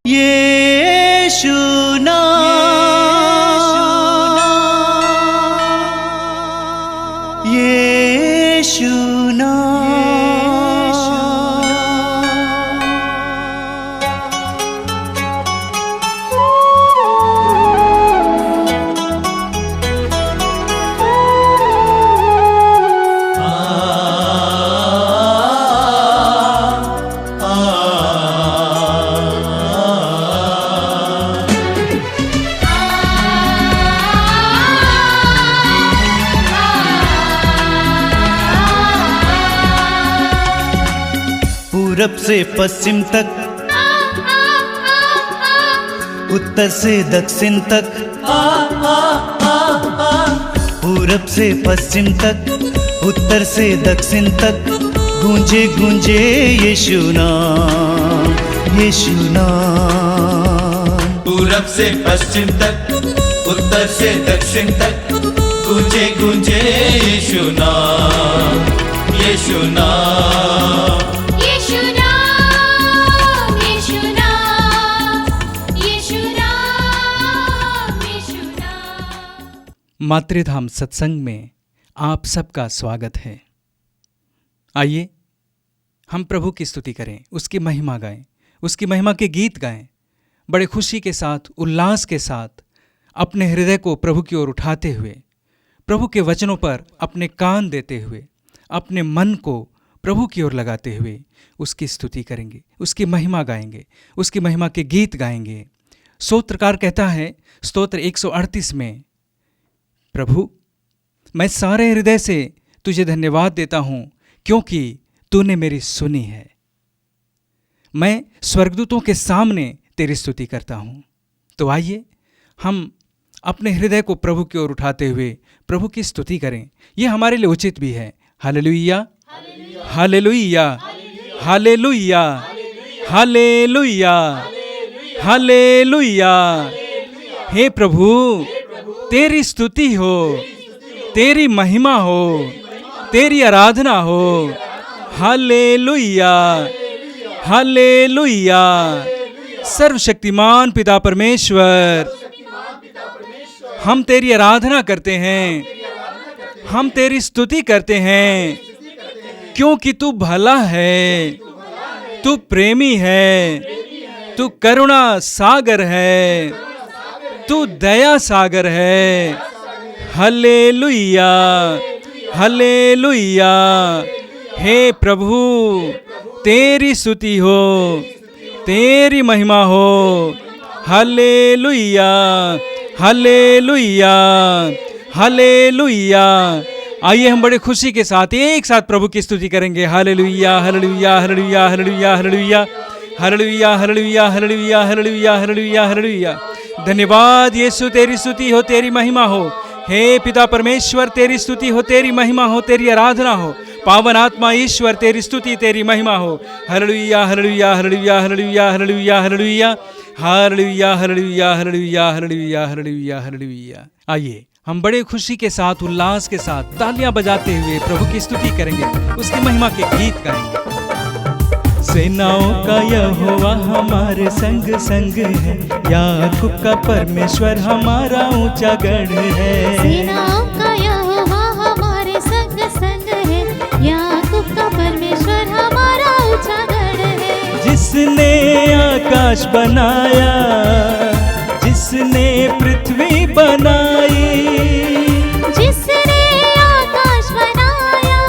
यीशु नाम, यीशु पूरब से पश्चिम तक, उत्तर से दक्षिण तक, पूरब से पश्चिम तक, उत्तर से दक्षिण तक, गूंजे गूंजे यीशु नाम, यीशु नाम। पूरब से पश्चिम तक, उत्तर से दक्षिण तक, गूंजे गूंजे यीशु नाम, यीशु नाम। मातृधाम सत्संग में आप सबका स्वागत है। आइए हम प्रभु की स्तुति करें, उसकी महिमा गाएं, उसकी महिमा के गीत गाएं, बड़े खुशी के साथ, उल्लास के साथ, अपने हृदय को प्रभु की ओर उठाते हुए, प्रभु के वचनों पर अपने कान देते हुए, अपने मन को प्रभु की ओर लगाते हुए उसकी स्तुति करेंगे, उसकी महिमा गाएंगे, उसकी महिमा के गीत गाएंगे। स्तोत्रकार कहता है स्तोत्र 138 में, प्रभु मैं सारे हृदय से तुझे धन्यवाद देता हूं क्योंकि तूने मेरी सुनी है। मैं स्वर्गदूतों के सामने तेरी स्तुति करता हूं। तो आइए हम अपने हृदय को प्रभु की ओर उठाते हुए प्रभु की स्तुति करें। यह हमारे लिए उचित भी है। Hallelujah, hallelujah, hallelujah, hallelujah, hallelujah. हे प्रभु तेरी स्तुति हो, तेरी महिमा हो, तेरी आराधना हो। Hallelujah, hallelujah. सर्वशक्तिमान पिता परमेश्वर, हम तेरी आराधना करते हैं, हम तेरी स्तुति करते हैं क्योंकि तू भला है, तू प्रेमी है, तू करुणा सागर है, तू दया सागर है। Hallelujah, hallelujah. हे प्रभु तेरी स्तुति हो, तेरी महिमा हो। Hallelujah, hallelujah, hallelujah. आइए हम बड़े खुशी के साथ एक साथ प्रभु की स्तुति करेंगे। Hallelujah, hallelujah, hallelujah, hallelujah, hallelujah, hallelujah, hallelujah, hallelujah, hallelujah, hallelujah, hallelujah. धन्यवाद यीशु, तेरी स्तुति हो, तेरी महिमा हो। हे पिता परमेश्वर तेरी स्तुति हो, तेरी महिमा हो, तेरी आराधना हो। पावन आत्मा ईश्वर तेरी स्तुति, तेरी महिमा हो। Hallelujah, hallelujah, hallelujah, hallelujah, hallelujah, hallelujah, hallelujah, hallelujah, hallelujah, hallelujah, hallelujah, hallelujah. आइए हम बड़े खुशी के साथ, उल्लास के साथ तालियां बजाते हुए प्रभु की स्तुति करेंगे, उसकी महिमा के गीत गाएंगे। सेनाओं का यहोवा हमारे संग संग है, याकूब का परमेश्वर हमारा ऊंचा गढ़ है। सेनाओं का यहोवा हमारे संग संग है, याकूब का परमेश्वर हमारा ऊंचा गढ़ है। जिसने आकाश बनाया, जिसने पृथ्वी बनाई, जिसने आकाश बनाया,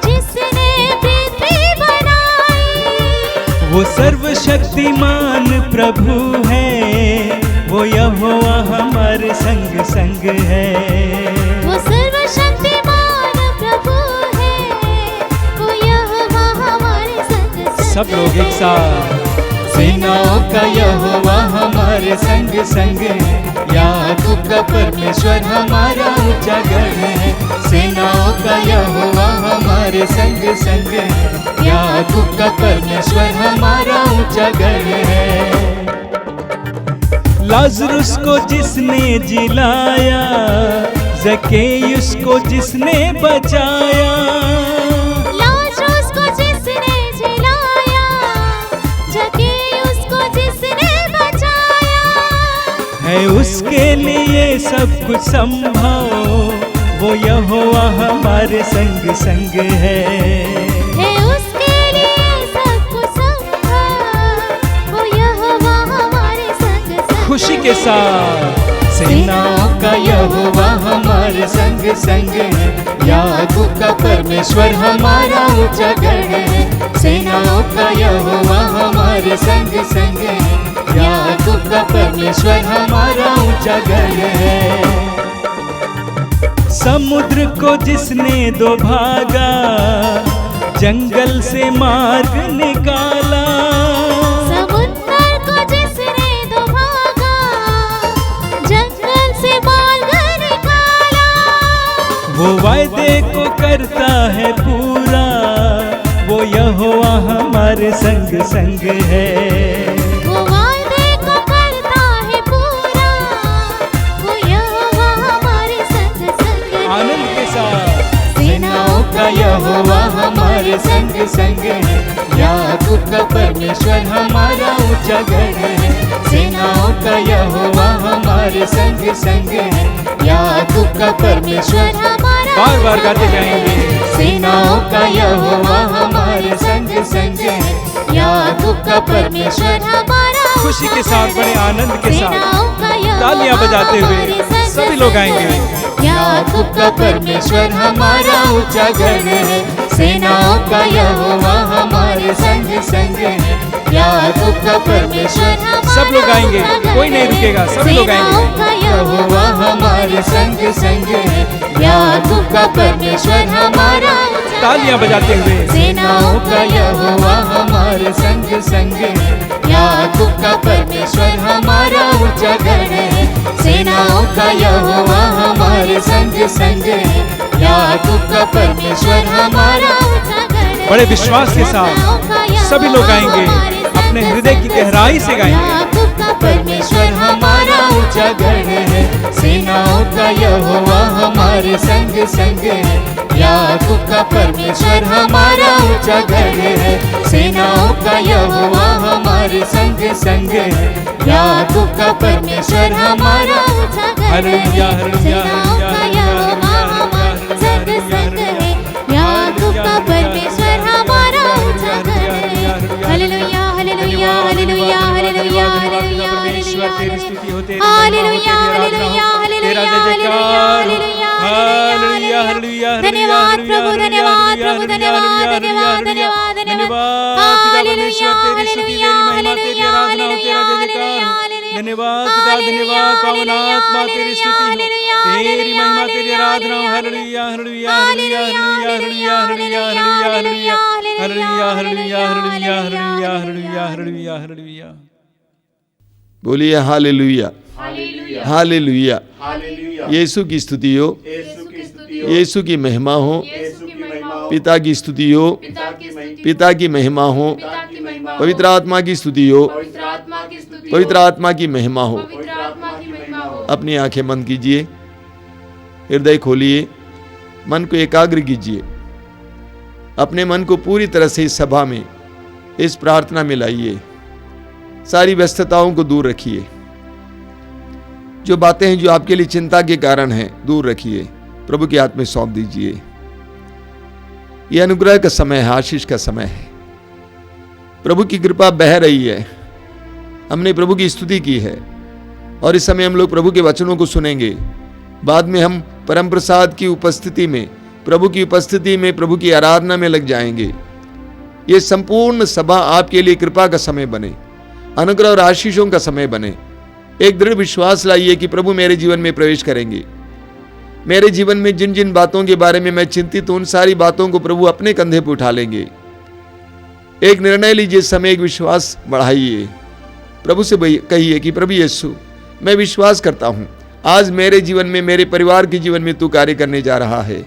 जिसने पृथ्वी बनाई, वो सर्वशक्तिमान प्रभु है, वो यहोवा हमारे संग संग है। वो सर्वशक्तिमान प्रभु है, वो यहोवा हमारे संग संग सब लोग एक साथ। सेनाओं का यहोवा हमारे संग संग है, याकूब का परमेश्वर हमारा ऊंचा गढ़ है। सेनाओं का यहोवा हमारे संग संग है, याकूब का परमेश्वर हमारा ऊंचा गढ़ है। लाजरुस को जिसने जिलाया, ज़केयुस को जिसने बचाया, लाजरुस को जिसने जिलाया, ज़केयुस को जिसने है उसके लिए सब कुछ संभव, वो यहोवा हमारे संग संग है। उसके लिए सब कुछ संभव, वो यहोवा हमारे संग संग खुशी के साथ सेनाओं का यहोवा हमारे संग संग है, याकूब का परमेश्वर हमारा ऊंचा गढ़ है। सेनाओं का यहोवा हमारे संग संग है, याकूब का परमेश्वर हमारा ऊंचा गढ़ है। समुद्र को जिसने दो भागा, जंगल से मार्ग निकाला, समुद्र को जिसने दो भागा, जंगल से मार्ग निकाला। वो वायदे को करता है पूरा, वो यहोवा हमारे संग संग है। वो वायदे को करता है पूरा, वो यहोवा हमारे संग संग है। आनंद के साथ सेनाओं का यहोवा हमारे संग संग है, याकूब का परमेश्वर हमारा ऊंचा गढ़ है। सेनाओं का यहोवा हमारे संग संग है, याकूब का परमेश्वर हमारा बार बार गाते जाएंगे। सेनाओं का यहोवा हमारे संग संग है, याकूब का परमेश्वर हमारा खुशी के साथ बड़े आनंद के साथ तालियां बजाते हुए सभी लोग आएंगे। याकूब का परमेश्वर हमारा ऊंचा गढ़ है। सेनाओं का यहोवा हमारे संग संग है, याकूब का परमेश्वर सब लोग आएंगे, कोई नहीं रुकेगा, सभी लोग आएंगे। यहोवा हमारे संग संग है, याकूब का परमेश्वर हमारा तालियां बजाते हुए। सेनाओं का यहोवा हमारे संग संग है, याकूब का परमेश्वर हमारा ऊंचा गढ़ है। सेनाओं का यहोवा हमारे संग संग है, याकूब का परमेश्वर हमारा ऊंचा गढ़ है। बड़े विश्वास के साथ सभी लोग आएंगे, अपने हृदय की गहराई से गाएंगे। याकूब का परमेश्वर हमारा ऊंचा गढ़ है। सेनाओं का यहोवा हमारे संग संग है, याकूब का परमेश्वर हमारा ऊंचा गढ़ है। सेनाओं का यहोवा हमारे संग संग है, याकूब का परमेश्वर हमारा ऊंचा गढ़ है। हालेलुया हालेलुया हालेलुया संग संग है, याकूब का परमेश्वर हमारा ऊंचा गढ़ है। Hallelujah hallelujah hallelujah hallelujah hallelujah परमेश्वर तेरी स्तुति हो, तेरी hallelujah hallelujah hallelujah hallelujah hallelujah hallelujah. धन्यवाद प्रभु, धन्यवाद प्रभु, धन्यवाद धन्यवाद धन्यवाद धन्यवाद। Hallelujah hallelujah hallelujah hallelujah hallelujah. धन्यवाद पिता, धन्यवाद पावन आत्मा तेरी स्तुति हो, तेरी महिमा तेरी आराधना हो। Hallelujah hallelujah hallelujah hallelujah hallelujah hallelujah hallelujah hallelujah hallelujah hallelujah hallelujah hallelujah hallelujah. बोलिए हालेलुया हालेलुया। यीशु की स्तुति हो, यीशु की महिमा हो, पिता की स्तुति हो, पिता की महिमा हो, पवित्र आत्मा की स्तुति हो, पवित्र आत्मा की महिमा हो। अपनी आंखें बंद कीजिए, हृदय खोलिए, मन को एकाग्र कीजिए, अपने मन को पूरी तरह से इस सभा में, इस प्रार्थना में लाइए। सारी व्यस्तताओं को दूर रखिए, जो बातें हैं जो आपके लिए चिंता के कारण हैं दूर रखिए, प्रभु के हाथ में सौंप दीजिए। यह अनुग्रह का समय है, आशीष का समय है। प्रभु की कृपा बह रही है। हमने प्रभु की स्तुति की है और इस समय हम लोग प्रभु के वचनों को सुनेंगे। बाद में हम परम प्रसाद की उपस्थिति में, प्रभु की उपस्थिति में, प्रभु की आराधना में लग जाएंगे। ये संपूर्ण सभा आपके लिए कृपा का समय बने, अनुग्रह और आशीषों का समय बने। एक दृढ़ विश्वास लाइए कि प्रभु मेरे जीवन में प्रवेश करेंगे। मेरे जीवन में जिन जिन बातों के बारे में मैं चिंतित हूं, उन सारी बातों को प्रभु अपने कंधे पर उठा लेंगे। एक निर्णय लीजिए, समय एक विश्वास बढ़ाइए। प्रभु से कहिए कि प्रभु यीशु, मैं विश्वास करता हूं आज मेरे जीवन में, मेरे परिवार के जीवन में तू कार्य करने जा रहा है।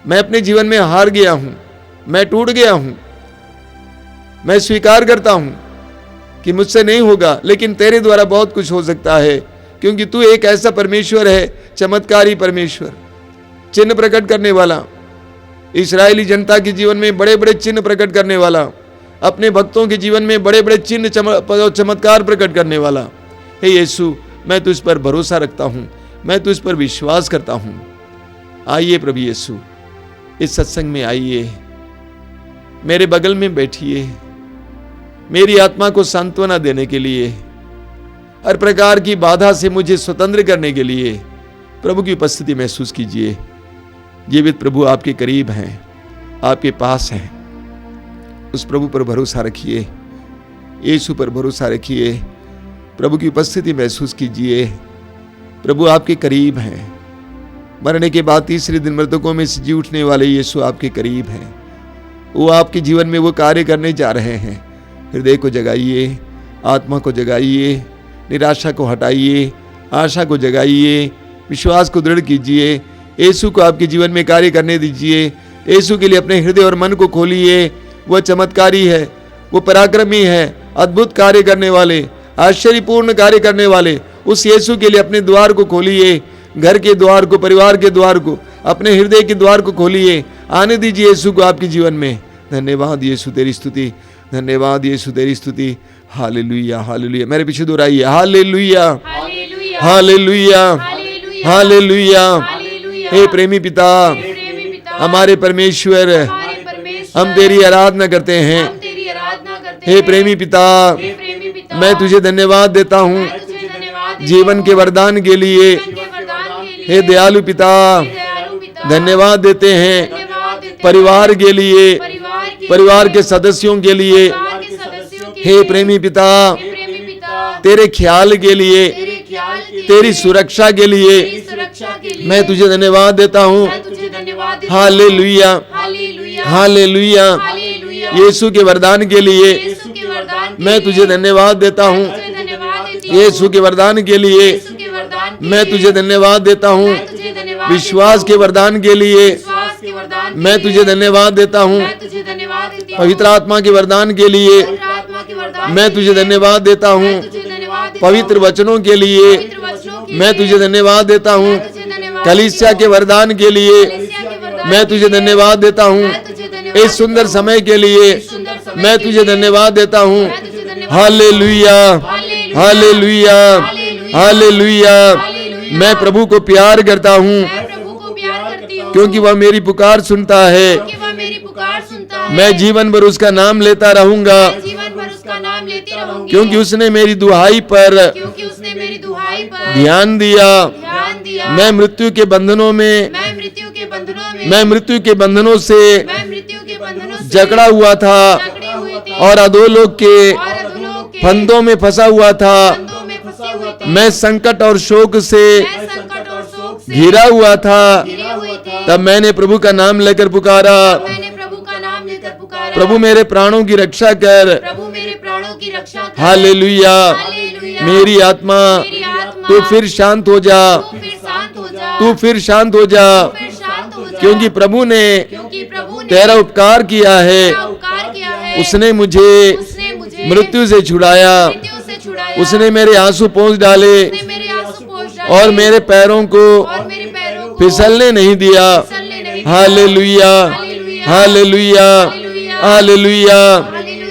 मैं अपने जीवन में हार गया हूं, मैं टूट गया हूं। मैं स्वीकार करता हूं कि मुझसे नहीं होगा, लेकिन तेरे द्वारा बहुत कुछ हो सकता है, क्योंकि तू एक ऐसा परमेश्वर है, चमत्कारी परमेश्वर, चिन्ह प्रकट करने वाला, इस्राएली जनता के जीवन में बड़े बड़े चिन्ह प्रकट करने वाला, अपने भक्तों के जीवन में बड़े बड़े चिन्ह चमत्कार प्रकट करने वाला। हे यीशु, मैं तुझ पर भरोसा रखता हूं, मैं तुझ पर विश्वास करता हूं। आइए प्रभु यीशु, इस सत्संग में आइए, मेरे बगल में बैठिए, मेरी आत्मा को सांत्वना देने के लिए, हर प्रकार की बाधा से मुझे स्वतंत्र करने के लिए प्रभु की उपस्थिति महसूस कीजिए। जीवित प्रभु आपके करीब हैं, आपके पास हैं। उस प्रभु पर भरोसा रखिए, यीशु पर भरोसा रखिए, प्रभु की उपस्थिति महसूस कीजिए। प्रभु आपके करीब हैं। मरने के बाद तीसरे दिन मृतकों में से जी उठने वाले यीशु आपके करीब हैं। वो आपके जीवन में वो कार्य करने जा रहे हैं। हृदय को जगाइए, आत्मा को जगाइए, निराशा को हटाइए, आशा को जगाइए, विश्वास को दृढ़ कीजिए। यीशु को आपके जीवन में कार्य करने दीजिए। यीशु के लिए अपने हृदय और मन को खोलिए। वह चमत्कारी है, वो पराक्रमी है, अद्भुत कार्य करने वाले, आश्चर्यपूर्ण कार्य करने वाले उस यीशु के लिए अपने द्वार को खोलिए। घर के द्वार को, परिवार के द्वार को, अपने हृदय के द्वार को खोलिए। आने दीजिए यीशु को आपके जीवन में। धन्यवाद यीशु तेरी स्तुति, धन्यवाद यीशु तेरी स्तुति। Hallelujah, hallelujah. मेरे पीछे दोहराइए, हालेलुया, हालेलुया, हालेलुया। हे प्रेमी पिता, हमारे परमेश्वर, हम तेरी आराधना करते हैं। हे प्रेमी पिता, मैं तुझे धन्यवाद देता हूँ जीवन के वरदान के लिए। हे दयालु पिता, धन्यवाद देते हैं परिवार के लिए, परिवार के सदस्यों के लिए। हे प्रेमी पिता, तेरे ख्याल के लिए, तेरी सुरक्षा के लिए मैं तुझे धन्यवाद देता हूँ। Hallelujah, hallelujah. यीशु के वरदान के लिए मैं तुझे धन्यवाद देता हूँ। यीशु के वरदान के लिए मैं तुझे धन्यवाद देता हूँ। विश्वास के वरदान के लिए मैं तुझे धन्यवाद देता हूँ। पवित्र आत्मा के वरदान के लिए मैं तुझे धन्यवाद देता हूँ। पवित्र वचनों के लिए मैं तुझे धन्यवाद देता हूँ। कलीसिया के वरदान के लिए मैं तुझे धन्यवाद देता हूँ। इस सुंदर समय के लिए मैं तुझे धन्यवाद देता हूँ। Hallelujah, hallelujah, hallelujah. मैं प्रभु को प्यार करता हूँ क्योंकि वह मेरी पुकार सुनता है। मैं जीवन भर उसका नाम लेता रहूंगा क्योंकि उसने मेरी दुहाई पर ध्यान दिया। मैं मृत्यु के बंधनों में, मैं मृत्यु के बंधनों से जकड़ा हुआ था और अधोलोक के फंदों में फंसा हुआ था। मैं संकट और शोक से घिरा हुआ था। तब मैंने प्रभु का नाम लेकर पुकारा, प्रभु मेरे प्राणों की रक्षा कर। हालेलुया। मेरी आत्मा तू फिर शांत हो जा, तू फिर शांत हो जा, क्योंकि प्रभु ने तेरा उपकार किया है। उसने मुझे मृत्यु से छुड़ाया। उसने मेरे आंसू पोंछ डाले और मेरे पैरों को फिसलने नहीं दिया। Hallelujah, hallelujah, hallelujah,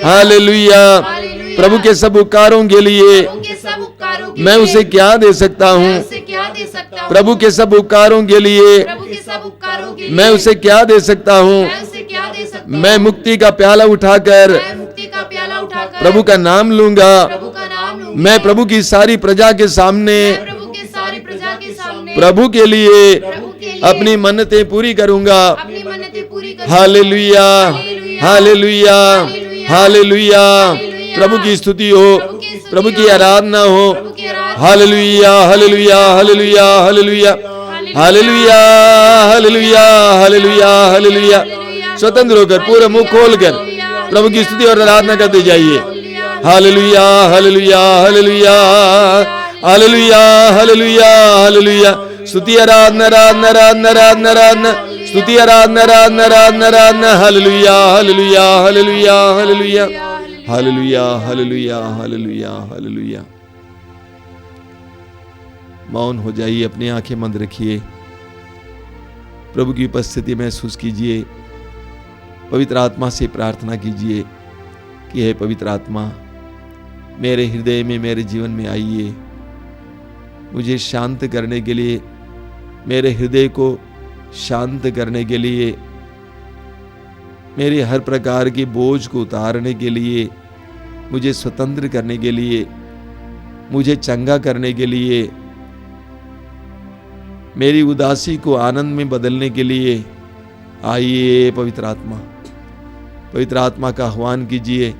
hallelujah. प्रभु के सब उपकारों के लिए मैं उसे क्या दे सकता हूँ? प्रभु के सब उपकारों के लिए मैं उसे क्या दे सकता हूँ? मैं मुक्ति का प्याला उठाकर प्रभु का नाम लूंगा। मैं प्रभु की सारी प्रजा के सामने प्रभु के लिए अपनी मन्नतें पूरी करूंगा। Hallelujah, hallelujah, hallelujah. प्रभु की स्तुति हो, प्रभु की आराधना हो। Hallelujah, hallelujah, hallelujah, hallelujah, hallelujah, hallelujah, hallelujah, hallelujah. स्वतंत्र होकर पूरा मुंह खोलकर प्रभु की स्तुति और आराधना करते जाइए। Hallelujah, hallelujah, hallelujah, hallelujah, hallelujah, hallelujah. स्तुति आराधना, आराधना, आराधना, आराधना, आराधना। स्तुति आराधना, आराधना, आराधना, आराधना। Hallelujah, hallelujah, hallelujah, hallelujah, hallelujah, hallelujah, hallelujah, hallelujah. मौन हो जाइए, अपनी आंखें बंद रखिए, प्रभु की उपस्थिति महसूस कीजिए। पवित्र आत्मा से प्रार्थना कीजिए कि हे पवित्र आत्मा, मेरे हृदय में, मेरे जीवन में आइए। मुझे शांत करने के लिए, मेरे हृदय को शांत करने के लिए, मेरे हर प्रकार के बोझ को उतारने के लिए, मुझे स्वतंत्र करने के लिए, मुझे चंगा करने के लिए, मेरी उदासी को आनंद में बदलने के लिए आइए पवित्र आत्मा का आह्वान कीजिए।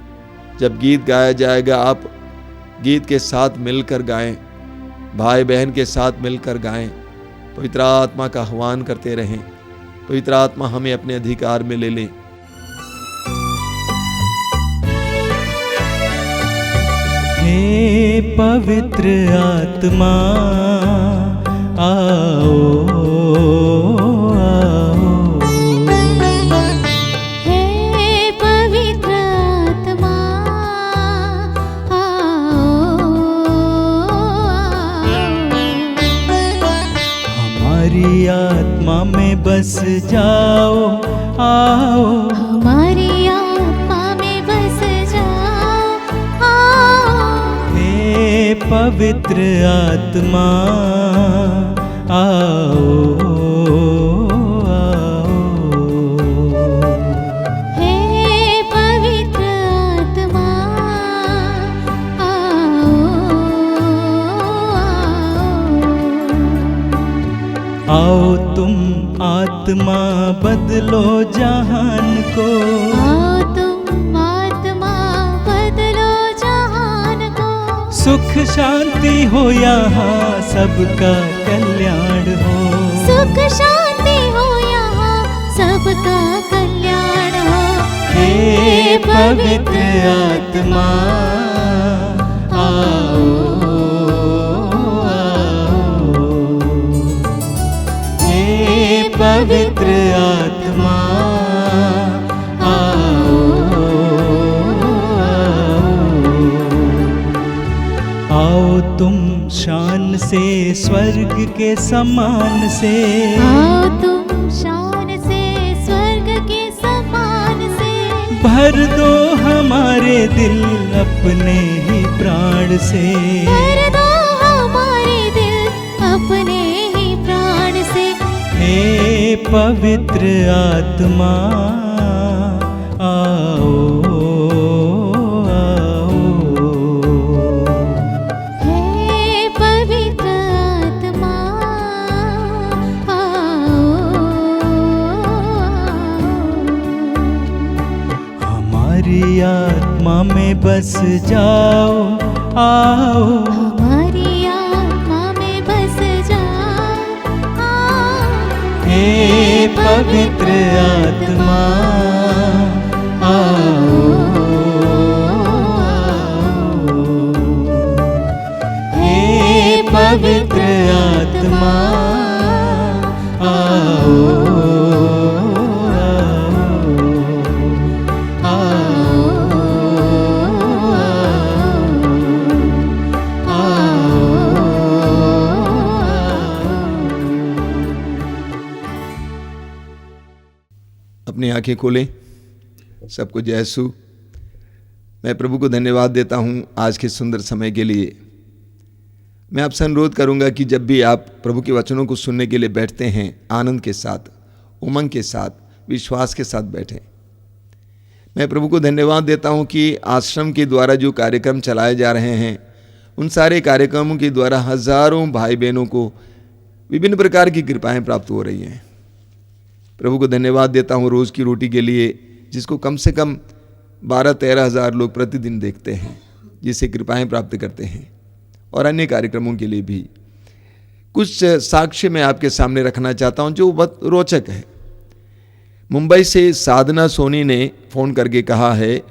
जब गीत गाया जाएगा आप गीत के साथ मिलकर गाएं, भाई बहन के साथ मिलकर गाएं, पवित्र आत्मा का आह्वान करते रहें। पवित्र आत्मा हमें अपने अधिकार में ले ले। हे पवित्र आत्मा आओ आओ, हे पवित्र आत्मा आओ, हमारी आत्मा में बस जाओ आओ, हमारी आत्मा में बस जाओ आओ, हे पवित्र आत्मा आओ आओ, हे पवित्र आत्मा आओ, आओ तुम आत्मा बदलो जहान को, आओ तुम आत्मा बदलो जहान को, सुख शांति हो यहाँ सबका कल्याण हो, सुख शांति हो यहाँ सबका कल्याण हो, हे पवित्र आत्मा आओ आओ, हे पवित्र आत्मा आओ आओ, आओ तुम शान से स्वर्ग के समान से, आओ तुम शान से स्वर्ग के समान से, भर दो हमारे दिल अपने ही प्राण से, भर दो हमारे दिल अपने ही प्राण से, हे पवित्र आत्मा आओ आओ, हे पवित्र आत्मा आओ, हमारी आत्मा में बस जाओ आओ, हमारी आत्मा में बस जाओ आओ, हे पवित्र आत्मा आओ आओ, हे पवित्र आत्मा आओ आओ, अपनी आंखें खोलें। सबको जय यीशु। मैं प्रभु को धन्यवाद देता हूं आज के सुंदर समय के लिए। मैं आपसे अनुरोध करूंगा कि जब भी आप प्रभु के वचनों को सुनने के लिए बैठते हैं, आनंद के साथ, उमंग के साथ, विश्वास के साथ बैठें। मैं प्रभु को धन्यवाद देता हूं कि आश्रम के द्वारा जो कार्यक्रम चलाए जा रहे हैं, उन सारे कार्यक्रमों के द्वारा हजारों भाई बहनों को विभिन्न प्रकार की कृपाएं प्राप्त हो रही हैं। प्रभु को धन्यवाद देता हूँ रोज़ की रोटी के लिए, जिसको कम से कम 12-13 हज़ार लोग प्रतिदिन देखते हैं, जिससे कृपाएं प्राप्त करते हैं, और अन्य कार्यक्रमों के लिए भी। कुछ साक्ष्य मैं आपके सामने रखना चाहता हूँ जो बहुत रोचक है। मुंबई से साधना सोनी ने फ़ोन करके कहा है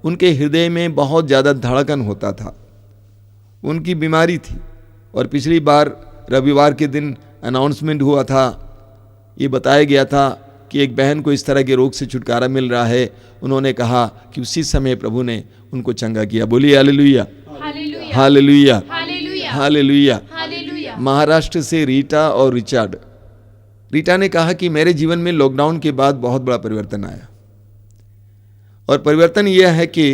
उनके हृदय में बहुत ज़्यादा धड़कन होता था, उनकी बीमारी थी, और पिछली बार रविवार के दिन अनाउंसमेंट हुआ था, ये बताया गया था कि एक बहन को इस तरह के रोग से छुटकारा मिल रहा है। उन्होंने कहा कि उसी समय प्रभु ने उनको चंगा किया। बोलिए हालेलुया, हालेलुया, हालेलुया। महाराष्ट्र से रीटा और रिचर्ड। रीटा ने कहा कि मेरे जीवन में लॉकडाउन के बाद बहुत बड़ा परिवर्तन आया, और परिवर्तन यह है कि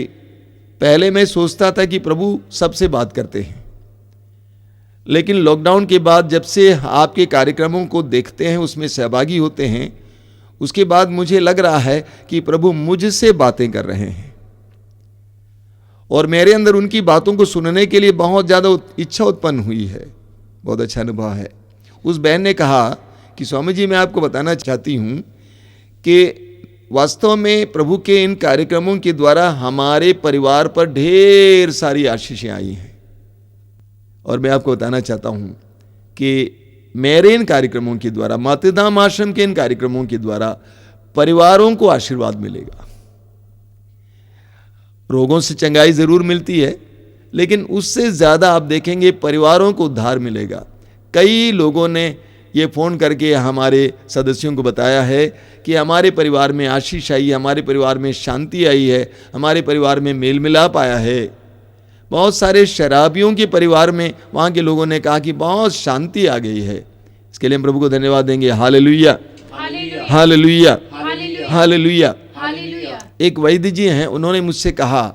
पहले मैं सोचता था कि प्रभु सबसे बात करते हैं, लेकिन लॉकडाउन के बाद जब से आपके कार्यक्रमों को देखते हैं, उसमें सहभागी होते हैं, उसके बाद मुझे लग रहा है कि प्रभु मुझसे बातें कर रहे हैं और मेरे अंदर उनकी बातों को सुनने के लिए बहुत ज़्यादा इच्छा उत्पन्न हुई है। बहुत अच्छा अनुभव है। उस बहन ने कहा कि स्वामी जी, मैं आपको बताना चाहती हूँ कि वास्तव में प्रभु के इन कार्यक्रमों के द्वारा हमारे परिवार पर ढेर सारी आशीषें आई हैं। और मैं आपको बताना चाहता हूँ कि मेरे इन कार्यक्रमों के द्वारा, मातृधाम आश्रम के इन कार्यक्रमों के द्वारा परिवारों को आशीर्वाद मिलेगा। रोगों से चंगाई जरूर मिलती है, लेकिन उससे ज़्यादा आप देखेंगे परिवारों को उद्धार मिलेगा। कई लोगों ने ये फ़ोन करके हमारे सदस्यों को बताया है कि हमारे परिवार में आशीष आई, हमारे परिवार में शांति आई है, हमारे परिवार में मेल मिलाप आया है। बहुत सारे शराबियों के परिवार में वहाँ के लोगों ने कहा कि बहुत शांति आ गई है। इसके लिए हम प्रभु को धन्यवाद देंगे। Hallelujah, hallelujah, hallelujah. एक वैद्य जी हैं, उन्होंने मुझसे कहा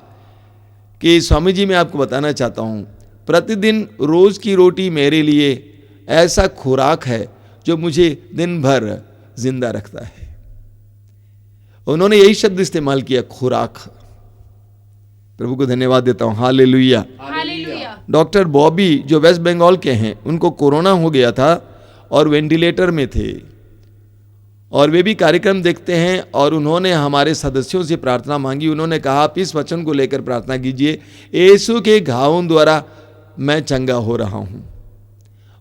कि स्वामी जी, मैं आपको बताना चाहता हूँ, प्रतिदिन रोज़ की रोटी मेरे लिए ऐसा खुराक है जो मुझे दिन भर जिंदा रखता है। उन्होंने यही शब्द इस्तेमाल किया, खुराक। प्रभु को धन्यवाद देता हूँ। हालेलुया। डॉक्टर बॉबी जो वेस्ट बंगाल के हैं, उनको कोरोना हो गया था और वेंटिलेटर में थे, और वे भी कार्यक्रम देखते हैं और उन्होंने हमारे सदस्यों से प्रार्थना मांगी। उन्होंने कहा, आप इस वचन को लेकर प्रार्थना कीजिए, यीशु के घावों द्वारा मैं चंगा हो रहा हूँ।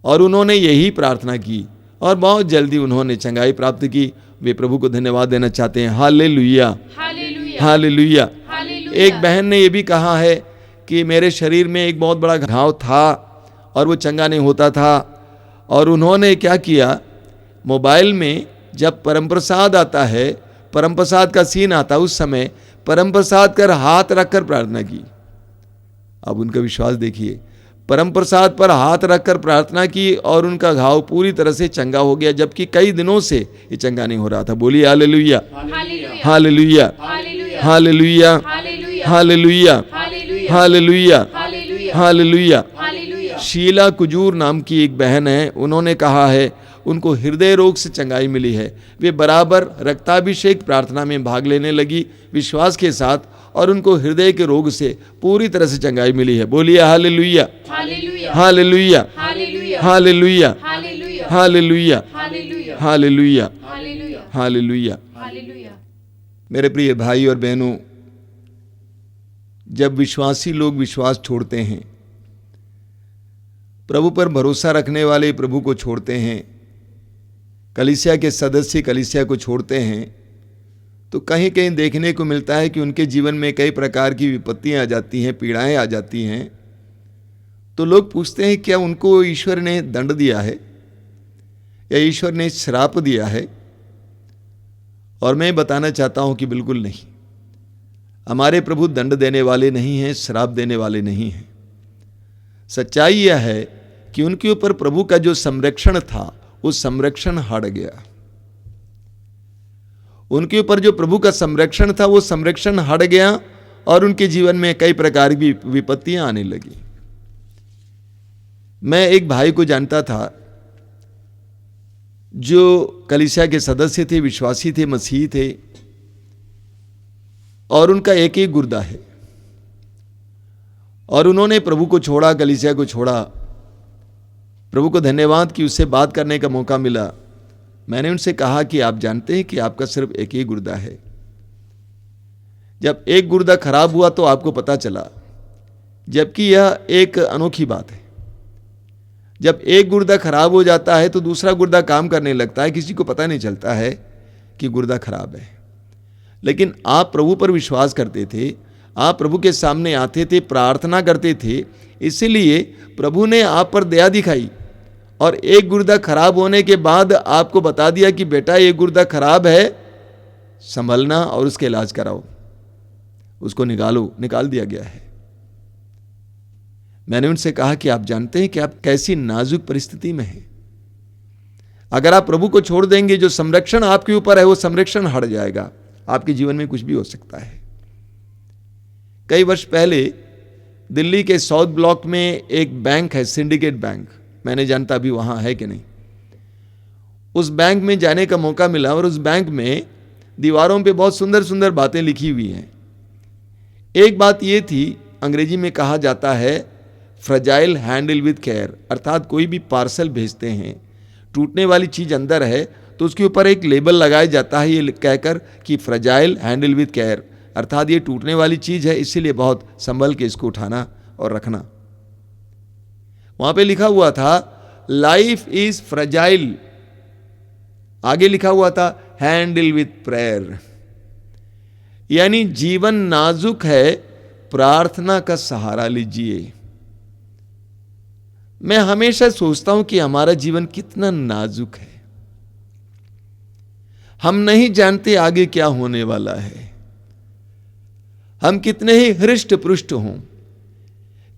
और उन्होंने यही प्रार्थना की और बहुत जल्दी उन्होंने चंगाई प्राप्त की। वे प्रभु को धन्यवाद देना चाहते हैं। Hallelujah, hallelujah. एक बहन ने यह भी कहा है कि मेरे शरीर में एक बहुत बड़ा घाव था और वो चंगा नहीं होता था, और उन्होंने क्या किया, मोबाइल में जब परम प्रसाद आता है, परम प्रसाद का सीन आता है, उस समय परम प्रसाद कर हाथ रखकर प्रार्थना की। अब उनका विश्वास देखिए, परम प्रसाद पर हाथ रखकर प्रार्थना की और उनका घाव पूरी तरह से चंगा हो गया, जबकि कई दिनों से ये चंगा नहीं हो रहा था। बोलिए hallelujah, hallelujah, hallelujah, hallelujah, hallelujah, hallelujah. Sheela Kujur नाम की एक बहन है, उन्होंने कहा है उनको हृदय रोग से चंगाई मिली है। वे बराबर रक्ताभिषेक प्रार्थना में भाग लेने लगी विश्वास के साथ, और उनको हृदय के रोग से पूरी तरह से चंगाई मिली है। बोलिए hallelujah, hallelujah, hallelujah, hallelujah, hallelujah, hallelujah. मेरे प्रिय भाई और बहनों, जब विश्वासी लोग विश्वास छोड़ते हैं, प्रभु पर भरोसा रखने वाले प्रभु को छोड़ते हैं, कलीसिया के सदस्य कलीसिया को छोड़ते हैं, तो कहीं कहीं देखने को मिलता है कि उनके जीवन में कई प्रकार की विपत्तियां आ जाती हैं, पीड़ाएं आ जाती हैं। तो लोग पूछते हैं, क्या उनको ईश्वर ने दंड दिया है या ईश्वर ने श्राप दिया है? और मैं बताना चाहता हूं कि बिल्कुल नहीं। हमारे प्रभु दंड देने वाले नहीं हैं, श्राप देने वाले नहीं हैं। सच्चाई यह है कि उनके ऊपर प्रभु का जो संरक्षण था, वो संरक्षण हट गया। उनके ऊपर जो प्रभु का संरक्षण था, वो संरक्षण हट गया और उनके जीवन में कई प्रकार की विपत्तियां आने लगी। मैं एक भाई को जानता था जो कलीसिया के सदस्य थे, विश्वासी थे, मसीही थे, और उनका एक ही गुर्दा है, और उन्होंने प्रभु को छोड़ा, कलीसिया को छोड़ा। प्रभु को धन्यवाद कि उससे बात करने का मौका मिला। मैंने उनसे कहा कि आप जानते हैं कि आपका सिर्फ एक ही गुर्दा है। जब एक गुर्दा खराब हुआ तो आपको पता चला, जबकि यह एक अनोखी बात है। जब एक गुर्दा खराब हो जाता है तो दूसरा गुर्दा काम करने लगता है, किसी को पता नहीं चलता है कि गुर्दा खराब है। लेकिन आप प्रभु पर विश्वास करते थे, आप प्रभु के सामने आते थे, प्रार्थना करते थे, इसलिए प्रभु ने आप पर दया दिखाई और एक गुर्दा खराब होने के बाद आपको बता दिया कि बेटा ये गुर्दा खराब है, संभलना और उसका इलाज कराओ, उसको निकालो। निकाल दिया गया है। मैंने उनसे कहा कि आप जानते हैं कि आप कैसी नाजुक परिस्थिति में हैं। अगर आप प्रभु को छोड़ देंगे, जो संरक्षण आपके ऊपर है वो संरक्षण हट जाएगा, आपके जीवन में कुछ भी हो सकता है। कई वर्ष पहले दिल्ली के साउथ ब्लॉक में एक बैंक है, सिंडिकेट बैंक, मैंने जानता अभी वहाँ है कि नहीं। उस बैंक में जाने का मौका मिला और उस बैंक में दीवारों पे बहुत सुंदर सुंदर बातें लिखी हुई हैं। एक बात ये थी, अंग्रेजी में कहा जाता है फ्रजाइल हैंडल विद केयर, अर्थात कोई भी पार्सल भेजते हैं, टूटने वाली चीज़ अंदर है तो उसके ऊपर एक लेबल लगाया जाता है ये कहकर कि फ्रजाइल हैंडल विद केयर, अर्थात ये टूटने वाली चीज़ है, इसीलिए बहुत संभल के इसको उठाना और रखना। वहाँ पे लिखा हुआ था लाइफ इज फ्रजाइल, आगे लिखा हुआ था हैंडल विद प्रेयर, यानी जीवन नाजुक है, प्रार्थना का सहारा लीजिए। मैं हमेशा सोचता हूं कि हमारा जीवन कितना नाजुक है। हम नहीं जानते आगे क्या होने वाला है। हम कितने ही हृष्ट पुष्ट हों,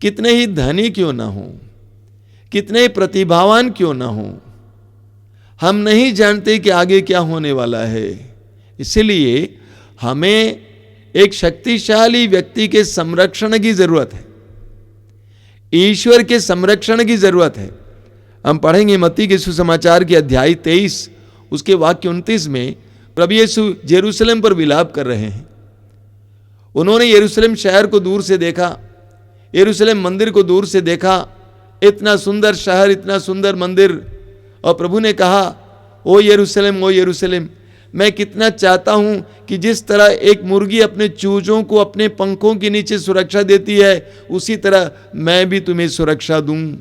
कितने ही धनी क्यों ना हों, कितने ही प्रतिभावान क्यों ना हों, हम नहीं जानते कि आगे क्या होने वाला है। इसलिए हमें एक शक्तिशाली व्यक्ति के संरक्षण की जरूरत है, ईश्वर के संरक्षण की जरूरत है। हम पढ़ेंगे मत्ती के सुसमाचार के अध्याय 23 उसके वाक्य 29 में प्रभु यीशु यरूशलेम पर विलाप कर रहे हैं। उन्होंने यरूशलेम शहर को दूर से देखा, यरूशलेम मंदिर को दूर से देखा, इतना सुंदर शहर, इतना सुंदर मंदिर, और प्रभु ने कहा ओ यरूशलेम, ओ यरूशलेम, मैं कितना चाहता हूं कि जिस तरह एक मुर्गी अपने चूजों को अपने पंखों के नीचे सुरक्षा देती है, उसी तरह मैं भी तुम्हें सुरक्षा दूं।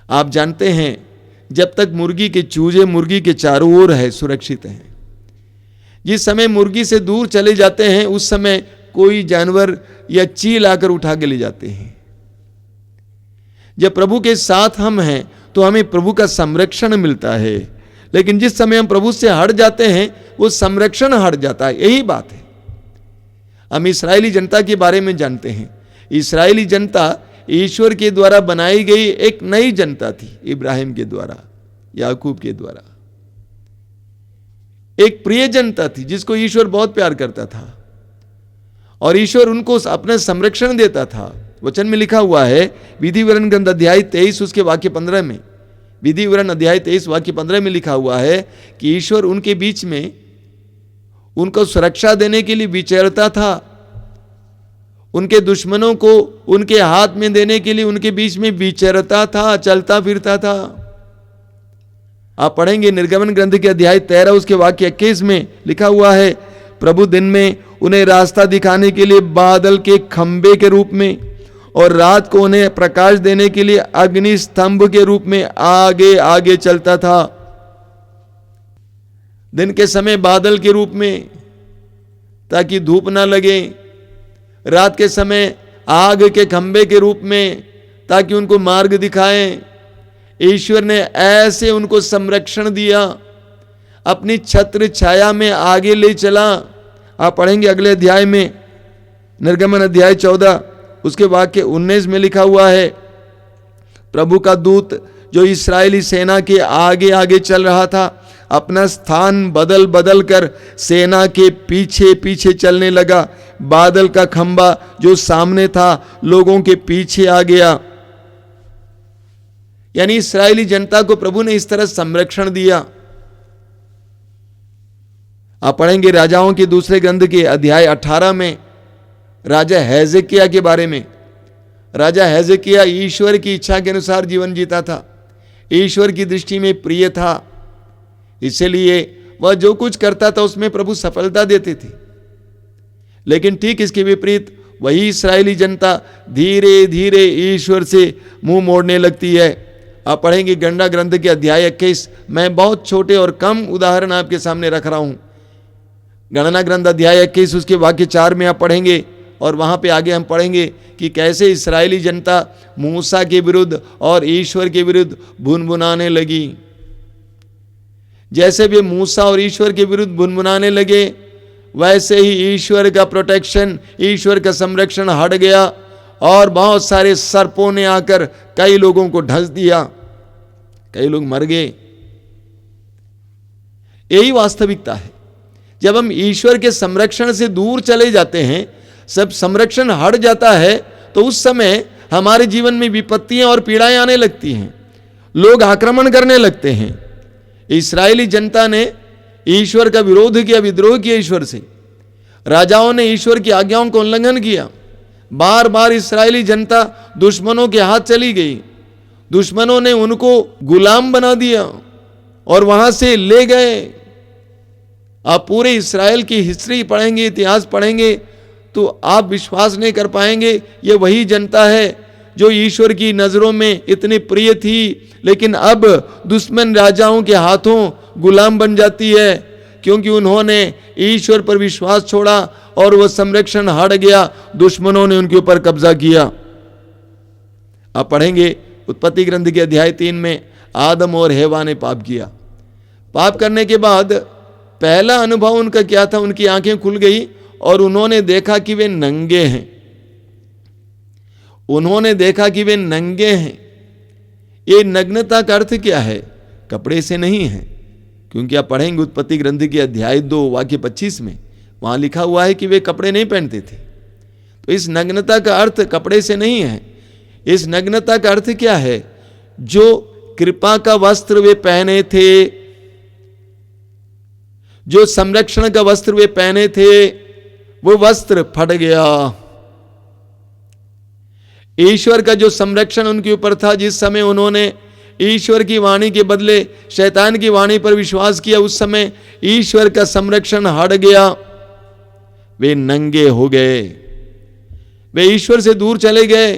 आप जानते हैं जब तक मुर्गी के चूजे मुर्गी के चारों ओर है, सुरक्षित हैं। जिस समय मुर्गी से दूर चले जाते हैं उस समय कोई जानवर या चील आकर उठा के ले जाते हैं। जब प्रभु के साथ हम हैं तो हमें प्रभु का संरक्षण मिलता है, लेकिन जिस समय हम प्रभु से हट जाते हैं वो संरक्षण हट जाता है। यही बात है। हम इस्राएली जनता के बारे में जानते हैं। इस्राएली जनता ईश्वर के द्वारा बनाई गई एक नई जनता थी, इब्राहिम के द्वारा, याकूब के द्वारा। एक प्रिय जनता थी जिसको ईश्वर बहुत प्यार करता था और ईश्वर उनको अपना संरक्षण देता था। वचन में लिखा हुआ है विधि विवरण ग्रंथ अध्याय 23 उसके वाक्य 15 में, विधि विवरण अध्याय 23 वाक्य 15 में लिखा हुआ है कि ईश्वर उनके बीच में उनको सुरक्षा देने के लिए विचरता था, उनके दुश्मनों को उनके हाथ में देने के लिए उनके बीच में विचरता था, चलता फिरता था। आप पढ़ेंगे निर्गमन ग्रंथ के अध्याय 13 उसके वाक्य 21 में लिखा हुआ है प्रभु दिन में उन्हें रास्ता दिखाने के लिए बादल के खंबे के रूप में और रात को उन्हें प्रकाश देने के लिए अग्नि स्तंभ के रूप में आगे आगे चलता था। दिन के समय बादल के रूप में ताकि धूप ना लगे, रात के समय आग के खंबे के रूप में ताकि उनको मार्ग दिखाएं। ईश्वर ने ऐसे उनको संरक्षण दिया, अपनी छत्र छाया में आगे ले चला। आप पढ़ेंगे अगले अध्याय में निर्गमन अध्याय 14 उसके वाक्य 19 में लिखा हुआ है प्रभु का दूत जो इस्राएली सेना के आगे आगे चल रहा था अपना स्थान बदल बदल कर सेना के पीछे पीछे चलने लगा। बादल का खंबा जो सामने था लोगों के पीछे आ गया। यानी इस्राएली जनता को प्रभु ने इस तरह संरक्षण दिया। आप पढ़ेंगे राजाओं के दूसरे ग्रंथ के अध्याय 18 में राजा हेजेकिया के बारे में। राजा हेजेकिया ईश्वर की इच्छा के अनुसार जीवन जीता था, ईश्वर की दृष्टि में प्रिय था, इसलिए वह जो कुछ करता था उसमें प्रभु सफलता देते थे। लेकिन ठीक इसके विपरीत वही इस्राएली जनता धीरे धीरे ईश्वर से मुंह मोड़ने लगती है। आप पढ़ेंगे गणना ग्रंथ के अध्याय 21। मैं बहुत छोटे और कम उदाहरण आपके सामने रख रहा हूं। गणना ग्रंथ अध्याय 21 उसके वाक्य 4 में आप पढ़ेंगे और वहां पे आगे हम पढ़ेंगे कि कैसे इस्राएली जनता मूसा के विरुद्ध और ईश्वर के विरुद्ध भुनभुनाने लगी। जैसे भी मूसा और ईश्वर के विरुद्ध भुनभुनाने लगे वैसे ही ईश्वर का प्रोटेक्शन, ईश्वर का संरक्षण हट गया और बहुत सारे सर्पों ने आकर कई लोगों को ढंस दिया, कई लोग मर गए। यही वास्तविकता है। जब हम ईश्वर के संरक्षण से दूर चले जाते हैं सब संरक्षण हट जाता है तो उस समय हमारे जीवन में विपत्तियां और पीड़ाएं आने लगती हैं, लोग आक्रमण करने लगते हैं। इस्राएली जनता ने ईश्वर का विरोध किया, विद्रोह किया ईश्वर से। राजाओं ने ईश्वर की आज्ञाओं का उल्लंघन किया। बार बार इस्राएली जनता दुश्मनों के हाथ चली गई। दुश्मनों ने उनको गुलाम बना दिया और वहां से ले गए। आप पूरे इस्राएल की हिस्ट्री पढ़ेंगे, इतिहास पढ़ेंगे तो आप विश्वास नहीं कर पाएंगे। ये वही जनता है जो ईश्वर की नजरों में इतनी प्रिय थी, लेकिन अब दुश्मन राजाओं के हाथों गुलाम बन जाती है, क्योंकि उन्होंने ईश्वर पर विश्वास छोड़ा और वह संरक्षण हट गया, दुश्मनों ने उनके ऊपर कब्जा किया। आप पढ़ेंगे उत्पत्ति ग्रंथ के अध्याय 3 में आदम और हेवा ने पाप किया। पाप करने के बाद पहला अनुभव उनका क्या था? उनकी आंखें खुल गई और उन्होंने देखा कि वे नंगे हैं। उन्होंने देखा कि वे नंगे हैं। ये नग्नता का अर्थ क्या है? कपड़े से नहीं है, क्योंकि आप पढ़ेंगे उत्पत्ति ग्रंथ के अध्याय 2 वाक्य 25 में, वहां लिखा हुआ है कि वे कपड़े नहीं पहनते थे। तो इस नग्नता का अर्थ कपड़े से नहीं है। इस नग्नता का अर्थ क्या है? जो कृपा का वस्त्र वे पहने थे, जो संरक्षण का वस्त्र वे पहने थे, वो वस्त्र फट गया। ईश्वर का जो संरक्षण उनके ऊपर था, जिस समय उन्होंने ईश्वर की वाणी के बदले शैतान की वाणी पर विश्वास किया, उस समय ईश्वर का संरक्षण हट गया। वे नंगे हो गए, वे ईश्वर से दूर चले गए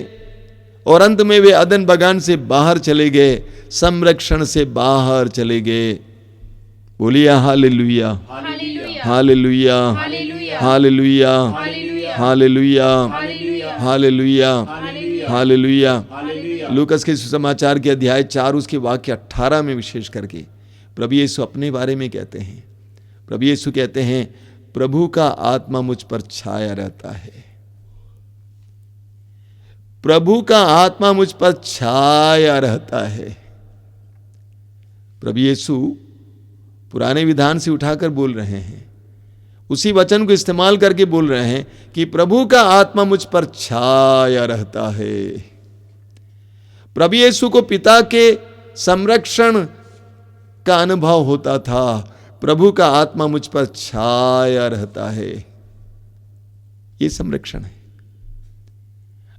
और अंत में वे अदन बगान से बाहर चले गए, संरक्षण से बाहर चले गए। बोलिए hallelujah, hallelujah, hallelujah, hallelujah, hallelujah, hallelujah. लूकस के सुसमाचार के अध्याय 4 उसके वाक्य 18 में विशेष करके प्रभु यीशु अपने बारे में कहते हैं। प्रभु यीशु कहते हैं, प्रभु का आत्मा मुझ पर छाया रहता है। प्रभु का आत्मा मुझ पर छाया रहता है। प्रभु यीशु पुराने विधान से उठाकर बोल रहे हैं, उसी वचन को इस्तेमाल करके बोल रहे हैं कि प्रभु का आत्मा मुझ पर छाया रहता है। प्रभु यीशु को पिता के संरक्षण का अनुभव होता था। प्रभु का आत्मा मुझ पर छाया रहता है। यह संरक्षण है।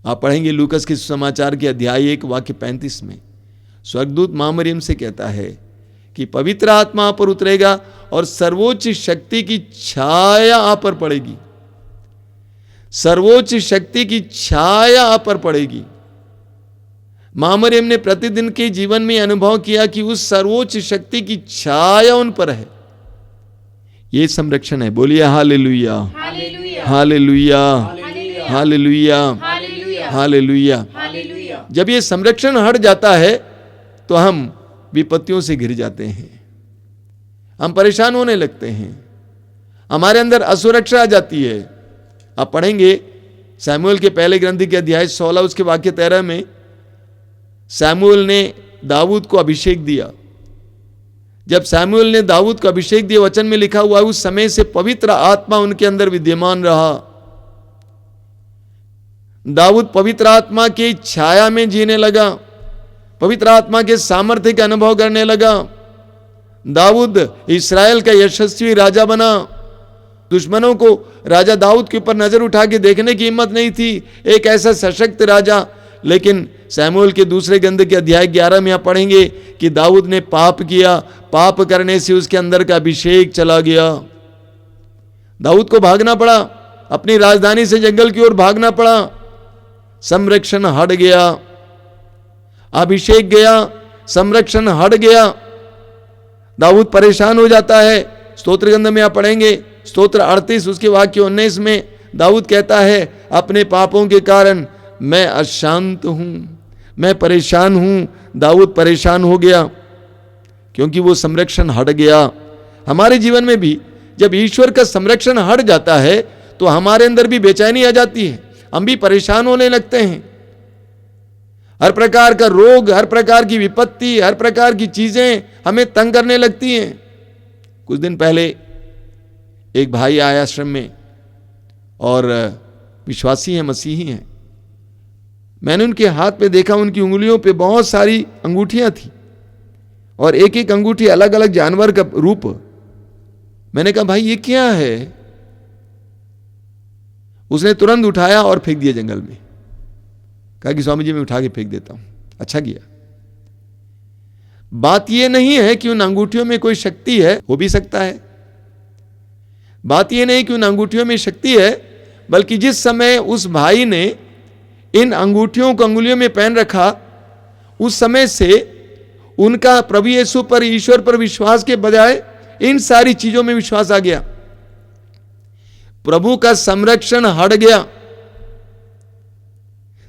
आप पढ़ेंगे लूकस के सुसमाचार के अध्याय 1 वाक्य 35 में, स्वर्गदूत मां मरियम से कहता है कि पवित्र आत्मा आप पर उतरेगा और सर्वोच्च शक्ति की छाया आप पर पड़ेगी। सर्वोच्च शक्ति की छाया आप पर पड़ेगी। मां मरियम ने प्रतिदिन के जीवन में अनुभव किया कि उस सर्वोच्च शक्ति की छाया उन पर है। यह संरक्षण है। बोलिए हालेलुया, हालेलुया, हालेलुया, हालेलुया। जब ये संरक्षण हट जाता है तो हम विपत्तियों से घिर जाते हैं, हम परेशान होने लगते हैं, हमारे अंदर असुरक्षा आ जाती है। आप पढ़ेंगे सैमुएल के पहले ग्रंथ के अध्याय 16 उसके वाक्य 13 में, सैमुएल ने दाऊद को अभिषेक दिया। जब सैमुएल ने दाऊद को अभिषेक दिया, वचन में लिखा हुआ है उस समय से पवित्र आत्मा उनके अंदर विद्यमान रहा। दाऊद पवित्र आत्मा की छाया में जीने लगा, पवित्र आत्मा के सामर्थ्य का अनुभव करने लगा। दाऊद इस्राएल का यशस्वी राजा बना। दुश्मनों को राजा दाऊद के ऊपर नजर उठा के देखने की हिम्मत नहीं थी, एक ऐसा सशक्त राजा। लेकिन सैमुएल के दूसरे ग्रंथ के अध्याय 11 में आप पढ़ेंगे कि दाऊद ने पाप किया, पाप करने से उसके अंदर का अभिषेक चला गया। दाऊद को भागना पड़ा, अपनी राजधानी से जंगल की ओर भागना पड़ा। संरक्षण हट गया, अभिषेक गया, संरक्षण हट गया। दाऊद परेशान हो जाता है। स्तोत्र ग्रंथ में आप पढ़ेंगे स्तोत्र 38 उसके वाक्य 19 में दाऊद कहता है, अपने पापों के कारण मैं अशांत हूं, मैं परेशान हूं। दाऊद परेशान हो गया क्योंकि वो संरक्षण हट गया। हमारे जीवन में भी जब ईश्वर का संरक्षण हट जाता है तो हमारे अंदर भी बेचैनी आ जाती है, हम भी परेशान होने लगते हैं। हर प्रकार का रोग, हर प्रकार की विपत्ति, हर प्रकार की चीजें हमें तंग करने लगती हैं। कुछ दिन पहले एक भाई आया आश्रम में और विश्वासी हैं, मसीही हैं। मैंने उनके हाथ पे देखा, उनकी उंगलियों पे बहुत सारी अंगूठियां थी और एक एक अंगूठी अलग अलग जानवर का रूप। मैंने कहा भाई ये क्या है? उसने तुरंत उठाया और फेंक दिया जंगल में। कहा कि स्वामी जी मैं उठा के फेंक देता हूं। अच्छा किया। बात यह नहीं है कि उन अंगूठियों में कोई शक्ति है, हो भी सकता है। बात यह नहीं कि उन अंगूठियों में शक्ति है, बल्कि जिस समय उस भाई ने इन अंगूठियों को अंगुलियों में पहन रखा, उस समय से उनका प्रभु यीशु पर, ईश्वर पर विश्वास के बजाय इन सारी चीजों में विश्वास आ गया। प्रभु का संरक्षण हट गया।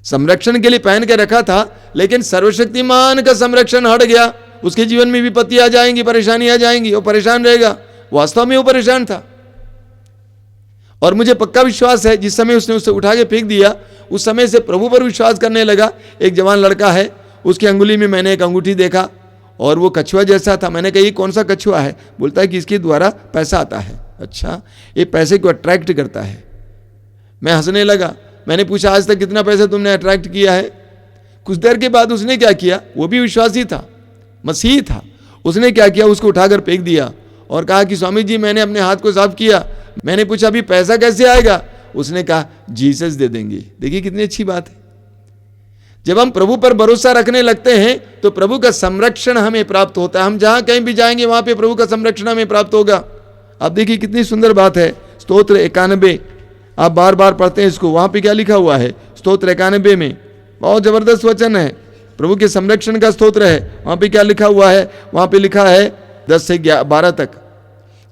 संरक्षण के लिए पहन के रखा था, लेकिन सर्वशक्तिमान का संरक्षण हट गया। उसके जीवन में विपत्ति आ जाएंगी, परेशानी आ जाएंगी, वो परेशान रहेगा। वास्तव में वो परेशान था और मुझे पक्का विश्वास है जिस समय उसने उसे उठा के फेंक दिया, उस समय से प्रभु पर विश्वास करने लगा। एक जवान लड़का है, उसकी अंगुली में मैंने एक अंगूठी देखा और वो कछुआ जैसा था। मैंने कहा ये कौन सा कछुआ है? बोलता है कि इसके द्वारा पैसा आता है। अच्छा, ये पैसे को अट्रैक्ट करता है। मैं हंसने लगा। मैंने पूछा आज तक कितना पैसा तुमने अट्रैक्ट किया है? कुछ देर के बाद उसने क्या किया, वो भी विश्वासी था, मसीही था। उसने क्या किया, उसको उठाकर फेंक दिया और कहा कि स्वामी जी मैंने अपने हाथ को साफ किया। मैंने पूछा अभी पैसा कैसे आएगा? उसने कहा जीसस दे देंगे। देखिए कितनी अच्छी बात है। जब हम प्रभु पर भरोसा रखने लगते हैं तो प्रभु का संरक्षण हमें प्राप्त होता है। हम जहां कहीं भी जाएंगे वहां पे प्रभु का संरक्षण हमें प्राप्त होगा। आप देखिए कितनी सुंदर बात है। स्तोत्र 91 आप बार बार पढ़ते हैं इसको, वहां पे क्या लिखा हुआ है? स्तोत्र 91 में बहुत जबरदस्त वचन है, प्रभु के संरक्षण का स्तोत्र है। वहां पे क्या लिखा हुआ है? वहां पे लिखा है 10 से 12 तक,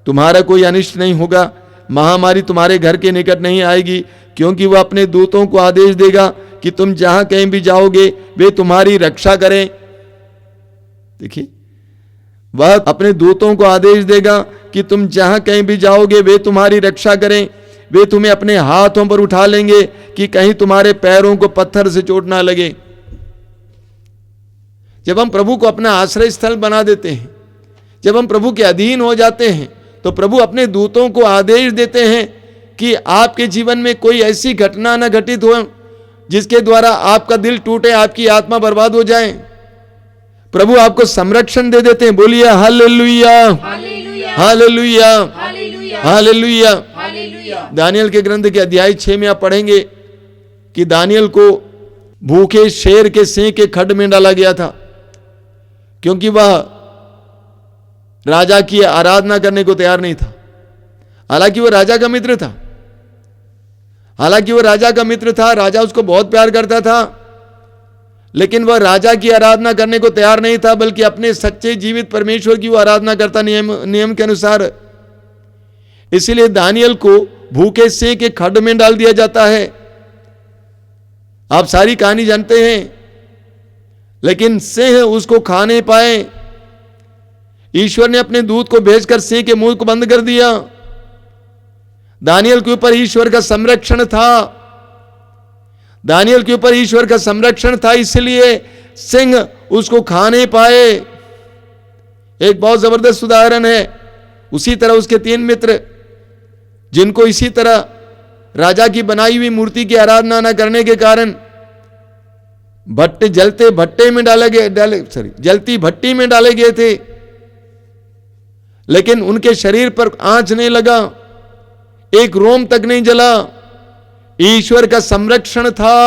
तुम्हारा कोई अनिष्ट नहीं होगा, महामारी तुम्हारे घर के निकट नहीं आएगी, क्योंकि वह अपने दूतों को आदेश देगा कि तुम जहां कहीं भी जाओगे वे तुम्हारी रक्षा करें। देखिए, वह अपने दूतों को आदेश देगा कि तुम जहां कहीं भी जाओगे वे तुम्हारी रक्षा करें। वे तुम्हें अपने हाथों पर उठा लेंगे कि कहीं तुम्हारे पैरों को पत्थर से चोट ना लगे। जब हम प्रभु को अपना आश्रय स्थल बना देते हैं, जब हम प्रभु के अधीन हो जाते हैं, तो प्रभु अपने दूतों को आदेश देते हैं कि आपके जीवन में कोई ऐसी घटना न घटित हो जिसके द्वारा आपका दिल टूटे, आपकी आत्मा बर्बाद हो जाए। प्रभु आपको संरक्षण दे देते हैं। बोलिए हालेलुया, हालेलुया, हालेलुया। दानियल के ग्रंथ के अध्याय 6 में आप पढ़ेंगे कि दानियल को भूखे शेर के सिंह के खड्ड में डाला गया था, क्योंकि वह राजा की आराधना करने को तैयार नहीं था। हालांकि वह राजा का मित्र था, हालांकि वह राजा का मित्र था, राजा उसको बहुत प्यार करता था, लेकिन वह राजा की आराधना करने को तैयार नहीं था, बल्कि अपने सच्चे जीवित परमेश्वर की वो आराधना करता नियम के अनुसार। इसलिए दानियल को भूखे सिंह के खड्ड में डाल दिया जाता है। आप सारी कहानी जानते हैं, लेकिन सिंह उसको खा नहीं पाए। ईश्वर ने अपने दूत को भेजकर सिंह के मुंह को बंद कर दिया। दानियल के ऊपर ईश्वर का संरक्षण था, दानियल के ऊपर ईश्वर का संरक्षण था, इसलिए सिंह उसको खा नहीं पाए। एक बहुत जबरदस्त उदाहरण है। उसी तरह उसके 3 मित्र, जिनको इसी तरह राजा की बनाई हुई मूर्ति की आराधना न करने के कारण जलती भट्टी में डाले गए थे, लेकिन उनके शरीर पर आंच नहीं लगा, एक रोम तक नहीं जला। ईश्वर का संरक्षण था।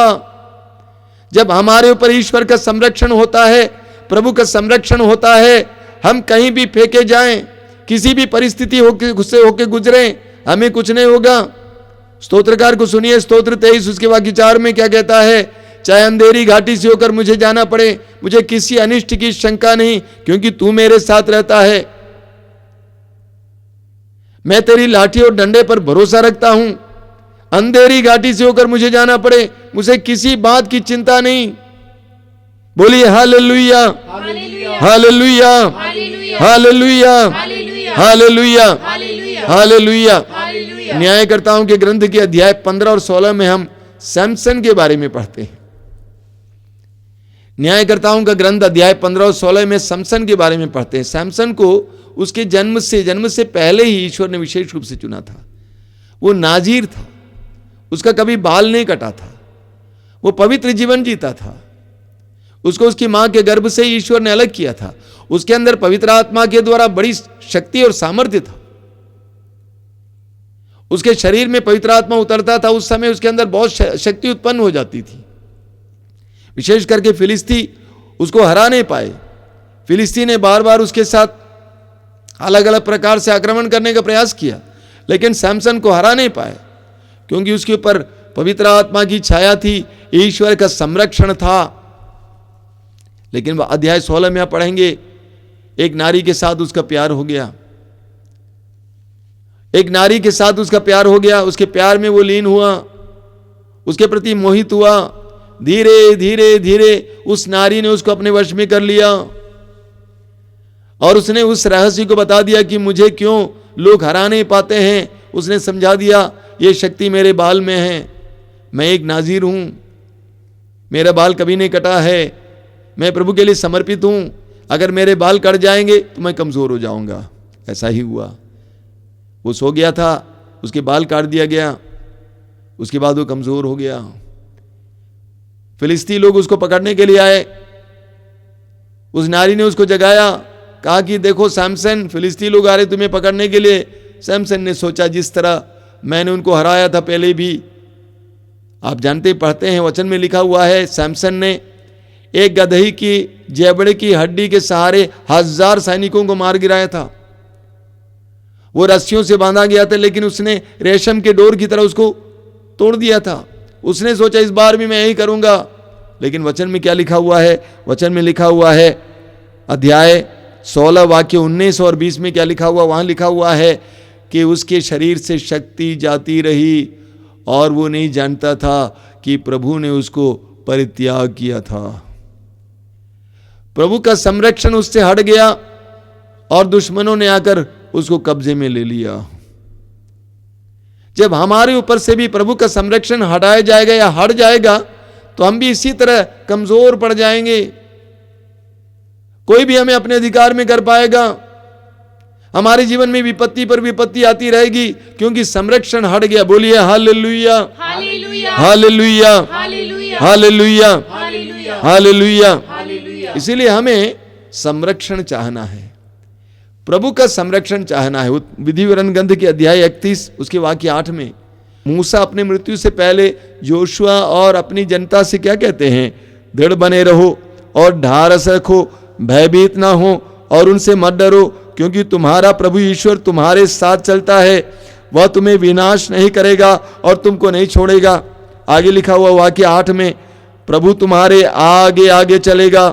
जब हमारे ऊपर ईश्वर का संरक्षण होता है, प्रभु का संरक्षण होता है, हम कहीं भी फेंके जाएं, किसी भी परिस्थिति से होके गुजरे, हमें कुछ नहीं होगा। स्तोत्रकार को सुनिए, स्तोत्र 23 उसके वाक्य 4 में क्या कहता है? चाहे अंधेरी घाटी से होकर मुझे जाना पड़े, मुझे किसी अनिष्ट की शंका नहीं, क्योंकि तू मेरे साथ रहता है। मैं तेरी लाठी और डंडे पर भरोसा रखता हूं। अंधेरी घाटी से होकर मुझे जाना पड़े, मुझे किसी बात की चिंता नहीं। बोलिए hallelujah, hallelujah, hallelujah, hallelujah, hallelujah. न्यायकर्ताओं के ग्रंथ के अध्याय 15 और 16 में हम सैमसन के बारे में पढ़ते हैं। न्यायकर्ताओं का ग्रंथ अध्याय 15 और 16 में सैमसन के बारे में पढ़ते हैं। सैमसन को उसके जन्म से पहले ही ईश्वर ने विशेष रूप से चुना था। वो नाजीर था, उसका कभी बाल नहीं कटा था, वो पवित्र जीवन जीता था। उसको उसकी मां के गर्भ से ईश्वर ने अलग किया था। उसके अंदर पवित्र आत्मा के द्वारा बड़ी शक्ति और सामर्थ्य था। उसके शरीर में पवित्र आत्मा उतरता था, उस समय उसके अंदर बहुत शक्ति उत्पन्न हो जाती थी। विशेष करके फिलिस्ती उसको हरा नहीं पाए। फिलिस्ती ने बार बार उसके साथ अलग अलग प्रकार से आक्रमण करने का प्रयास किया, लेकिन सैमसन को हरा नहीं पाए, क्योंकि उसके ऊपर पवित्र आत्मा की छाया थी, ईश्वर का संरक्षण था। लेकिन वह अध्याय 16 में आप पढ़ेंगे, एक नारी के साथ उसका प्यार हो गया। एक नारी के साथ उसका प्यार हो गया, उसके प्यार में वो लीन हुआ, उसके प्रति मोहित हुआ। धीरे धीरे धीरे उस नारी ने उसको अपने वश में कर लिया और उसने उस रहस्य को बता दिया कि मुझे क्यों लोग हरा नहीं पाते हैं। उसने समझा दिया, ये शक्ति मेरे बाल में है, मैं एक नाज़ीर हूं, मेरा बाल कभी नहीं कटा है, मैं प्रभु के लिए समर्पित हूं, अगर मेरे बाल कट जाएंगे तो मैं कमजोर हो जाऊंगा। ऐसा ही हुआ। वो सो गया था, उसके बाल काट दिया गया, उसके बाद वो कमजोर हो गया। फिलिस्ती लोग उसको पकड़ने के लिए आए। उस नारी ने उसको जगाया, कहा कि देखो सैमसन, फिलिस्ती लोग आ रहे तुम्हें पकड़ने के लिए। सैमसन ने सोचा, जिस तरह मैंने उनको हराया था पहले भी, आप जानते पढ़ते हैं वचन में लिखा हुआ है, सैमसन ने एक गदही की जेबड़े की हड्डी के सहारे 1000 सैनिकों को मार गिराया था। वो रस्सियों से बांधा गया था, लेकिन उसने रेशम के डोर की तरह उसको तोड़ दिया था। उसने सोचा इस बार भी मैं यही करूंगा। लेकिन वचन में क्या लिखा हुआ है? वचन में लिखा हुआ है, अध्याय 16 वाक्य 19 और 20 में क्या लिखा हुआ? वहां लिखा हुआ है कि उसके शरीर से शक्ति जाती रही और वो नहीं जानता था कि प्रभु ने उसको परित्याग किया था। प्रभु का संरक्षण उससे हट गया और दुश्मनों ने आकर उसको कब्जे में ले लिया। जब हमारे ऊपर से भी प्रभु का संरक्षण हटाया जाएगा या हट जाएगा, तो हम भी इसी तरह कमजोर पड़ जाएंगे। कोई भी हमें अपने अधिकार में कर पाएगा। हमारे जीवन में विपत्ति पर विपत्ति आती रहेगी, क्योंकि संरक्षण हट गया। बोलिए hallelujah, hallelujah, hallelujah, hallelujah, hallelujah. इसीलिए हमें संरक्षण चाहना है, प्रभु का संरक्षण चाहना है। विधि विवरण ग्रंथ के अध्याय 31 उसके वाक्य 8 में मूसा अपने मृत्यु से पहले जोशुआ और अपनी जनता से क्या कहते हैं? दृढ़ बने रहो और ढारस रखो, भयभीत ना हो और उनसे मत डरो, क्योंकि तुम्हारा प्रभु ईश्वर तुम्हारे साथ चलता है। वह तुम्हें विनाश नहीं करेगा और तुमको नहीं छोड़ेगा। आगे लिखा हुआ वाक्य 8 में, प्रभु तुम्हारे आगे आगे चलेगा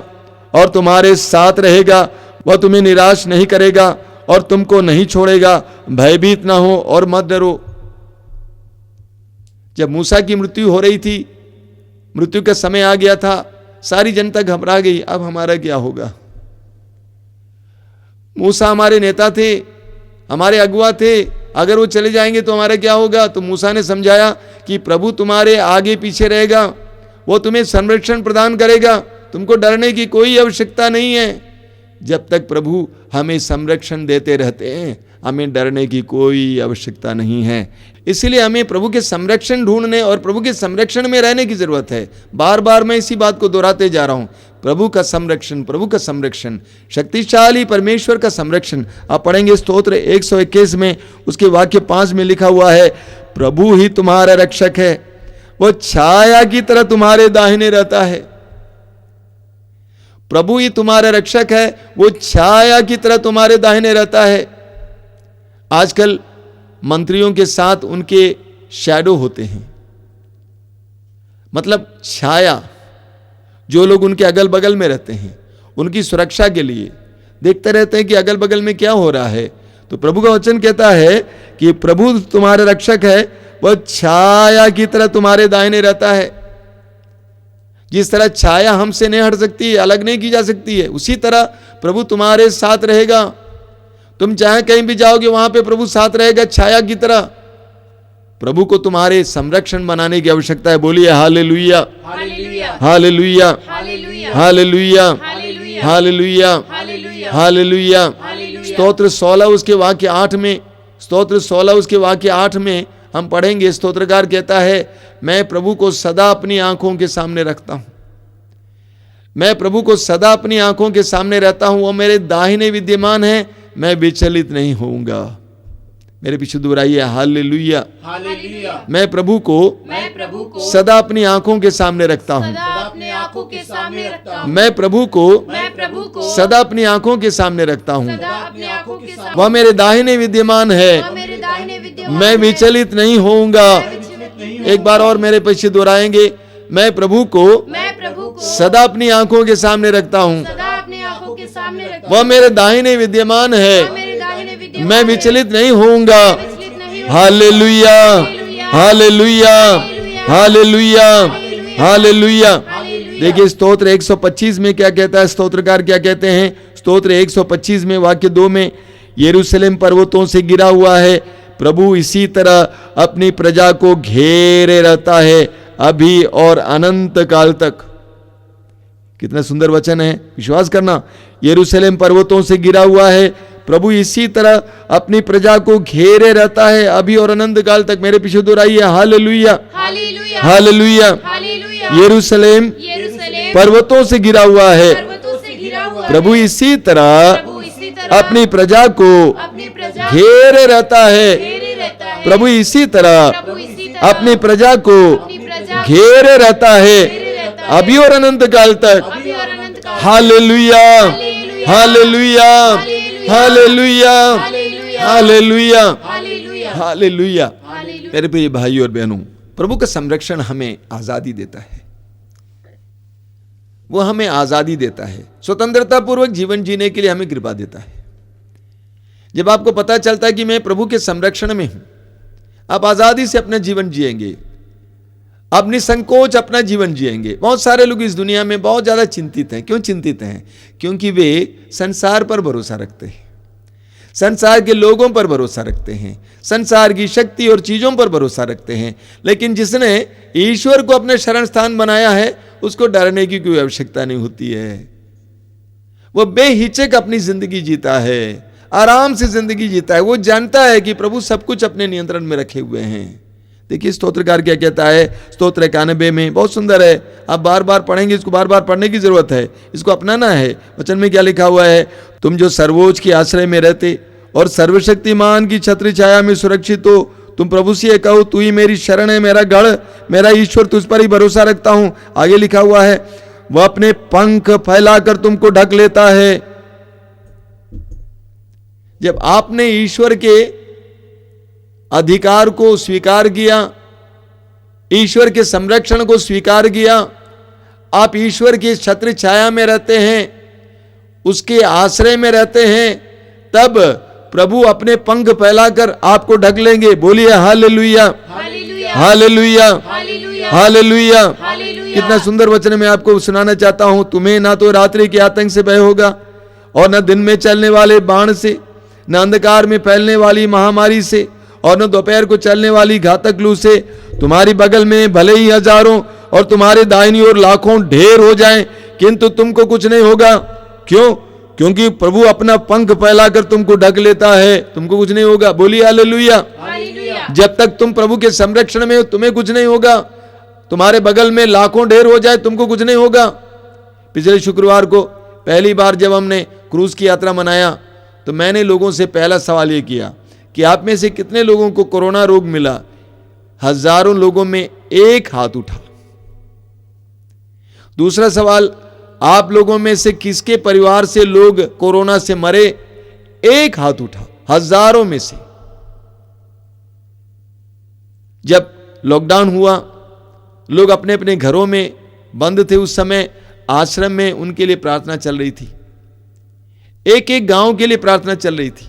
और तुम्हारे साथ रहेगा। वह तुम्हें निराश नहीं करेगा और तुमको नहीं छोड़ेगा। भयभीत ना हो और मत डरो। जब मूसा की मृत्यु हो रही थी, मृत्यु का समय आ गया था, सारी जनता घबरा गई, अब हमारा क्या होगा? मूसा हमारे नेता थे, हमारे अगुआ थे, अगर वो चले जाएंगे तो हमारा क्या होगा? तो मूसा ने समझाया कि प्रभु तुम्हारे आगे पीछे रहेगा, वो तुम्हें संरक्षण प्रदान करेगा, तुमको डरने की कोई आवश्यकता नहीं है। जब तक प्रभु हमें संरक्षण देते रहते हैं, हमें डरने की कोई आवश्यकता नहीं है। इसलिए हमें प्रभु के संरक्षण ढूंढने और प्रभु के संरक्षण में रहने की जरूरत है। बार बार मैं इसी बात को दोहराते जा रहा हूं, प्रभु का संरक्षण, प्रभु का संरक्षण, शक्तिशाली परमेश्वर का संरक्षण। आप पढ़ेंगे स्तोत्र 121 में उसके वाक्य 5 में लिखा हुआ है, प्रभु ही तुम्हारा रक्षक है, वो छाया की तरह तुम्हारे दाहिने रहता है। प्रभु ही तुम्हारा रक्षक है, वो छाया की तरह तुम्हारे दाहिने रहता है। आजकल मंत्रियों के साथ उनके शैडो होते हैं, मतलब छाया। जो लोग उनके अगल बगल में रहते हैं, उनकी सुरक्षा के लिए देखते रहते हैं कि अगल बगल में क्या हो रहा है। तो प्रभु का वचन कहता है कि प्रभु तुम्हारे रक्षक है, वह छाया की तरह तुम्हारे दाहिने रहता है। जिस तरह छाया हमसे नहीं हट सकती, अलग नहीं की जा सकती है, उसी तरह प्रभु तुम्हारे साथ रहेगा। तुम चाहे कहीं भी जाओगे, वहां पे प्रभु साथ रहेगा छाया की तरह। प्रभु को तुम्हारे संरक्षण बनाने की आवश्यकता है। बोलिए hallelujah, hallelujah, hallelujah, hallelujah, hallelujah, hallelujah. स्तोत्र 16 उसके वाक्य 8 में, स्तोत्र 16 उसके वाक्य 8 में हम पढ़ेंगे, स्तोत्रकार कहता है, मैं प्रभु को सदा अपनी आंखों के सामने रखता हूं। मैं प्रभु को सदा अपनी आंखों के सामने रहता हूं, वो मेरे दाहिने विद्यमान है, मैं विचलित नहीं होऊंगा। मेरे पीछे दोहराइए, हालेलुया। हालेलुया। मैं प्रभु को सदा अपनी आंखों के सामने रखता हूं। अपने आंखों के सामने रखता हूं। मैं प्रभु को सदा अपनी आंखों के सामने रखता हूं। अपने आंखों के सामने वह मेरे दाहिने विद्यमान है, मैं विचलित नहीं होऊंगा। एक बार और मेरे पीछे दोहराएंगे, मैं प्रभु को सदा अपनी आंखों के सामने रखता हूं, वह मेरे दाहिने विद्यमान है, मैं विचलित नहीं होऊंगा। Hallelujah, hallelujah, hallelujah, hallelujah. देखिए स्तोत्र 125 में क्या कहता है, स्तोत्रकार क्या कहते हैं। स्तोत्र 125 में वाक्य 2 में, यरूशलेम पर्वतों से गिरा हुआ है, प्रभु इसी तरह अपनी प्रजा को घेरे रहता है अभी और अनंत काल तक। कितना सुंदर वचन है, विश्वास करना। यरूशलेम पर्वतों से गिरा हुआ है, प्रभु इसी तरह अपनी प्रजा को घेरे रहता है अभी और अनंत काल तक। मेरे पीछे दोहराइए, हालेलुया, हालेलुया। यरूशलेम पर्वतों से गिरा हुआ है, प्रभु इसी तरह अपनी प्रजा को घेरे रहता है, प्रभु इसी तरह अपनी प्रजा को घेरे रहता है अभी और अनंत काल तक। Hallelujah, hallelujah, hallelujah, hallelujah, hallelujah. मेरे प्रिय भाइयों और बहनों, प्रभु का संरक्षण हमें आजादी देता है, वो हमें आजादी देता है, स्वतंत्रता पूर्वक जीवन जीने के लिए हमें कृपा देता है। जब आपको पता चलता है कि मैं प्रभु के संरक्षण में हूं, आप आजादी से अपना जीवन जिएंगे, आप निसंकोच अपना जीवन जिएंगे। बहुत सारे लोग इस दुनिया में बहुत ज्यादा चिंतित हैं। क्यों चिंतित हैं? क्योंकि वे संसार पर भरोसा रखते हैं, संसार के लोगों पर भरोसा रखते हैं, संसार की शक्ति और चीजों पर भरोसा रखते हैं। लेकिन जिसने ईश्वर को अपना शरण स्थान बनाया है, उसको डरने की कोई आवश्यकता नहीं होती है। वो बेहिचक अपनी जिंदगी जीता है, आराम से जिंदगी जीता है। वो जानता है कि प्रभु सब कुछ अपने नियंत्रण में रखे हुए हैं। देखिए स्तोत्रकार क्या कहता है, स्तोत्र 91 में, बहुत सुंदर है, आप बार बार पढ़ेंगे, इसको बार बार पढ़ने की जरूरत है, इसको अपनाना है। वचन में क्या लिखा हुआ है, तुम जो सर्वोच्च के आश्रय में रहते और सर्वशक्तिमान की छत्र छाया में सुरक्षित हो, तुम प्रभु से कहो, तू ही मेरी शरण है, मेरा गढ़, मेरा ईश्वर, तुझ पर ही भरोसा रखता हूं। आगे लिखा हुआ है, वह अपने पंख फैलाकर तुमको ढक लेता है। जब आपने ईश्वर के अधिकार को स्वीकार किया, ईश्वर के संरक्षण को स्वीकार किया, आप ईश्वर की छत्र छाया में रहते हैं, उसके आश्रय में रहते हैं, तब प्रभु अपने पंख फैलाकर आपको ढक लेंगे। बोलिए हालेलुया, हालेलुया, हालेलुया। कितना सुंदर वचन मैं आपको सुनाना चाहता हूं। तुम्हें ना तो रात्रि के आतंक से भय होगा और न दिन में चलने वाले बाण से, न अंधकार में फैलने वाली महामारी से, और न दोपहर को चलने वाली घातक लू से। तुम्हारी बगल में भले ही हजारों और तुम्हारे दाहिनी ओर लाखों ढेर हो जाएं, किंतु तुमको कुछ नहीं होगा। क्यों? क्योंकि प्रभु अपना पंख फैलाकर तुमको ढक लेता है, तुमको कुछ नहीं होगा। बोलिए हालेलुया। जब तक तुम प्रभु के संरक्षण में हो, तुम्हें कुछ नहीं होगा। तुम्हारे बगल में लाखों ढेर हो जाए, तुमको कुछ नहीं होगा। पिछले शुक्रवार को पहली बार जब हमने क्रूज की यात्रा मनाया, तो मैंने लोगों से पहला सवाल यह किया कि आप में से कितने लोगों को कोरोना रोग मिला? हजारों लोगों में एक हाथ उठा। दूसरा सवाल, आप लोगों में से किसके परिवार से लोग कोरोना से मरे? एक हाथ उठा, हजारों में से। जब लॉकडाउन हुआ, लोग अपने अपने घरों में बंद थे, उस समय आश्रम में उनके लिए प्रार्थना चल रही थी। एक एक गांव के लिए प्रार्थना चल रही थी।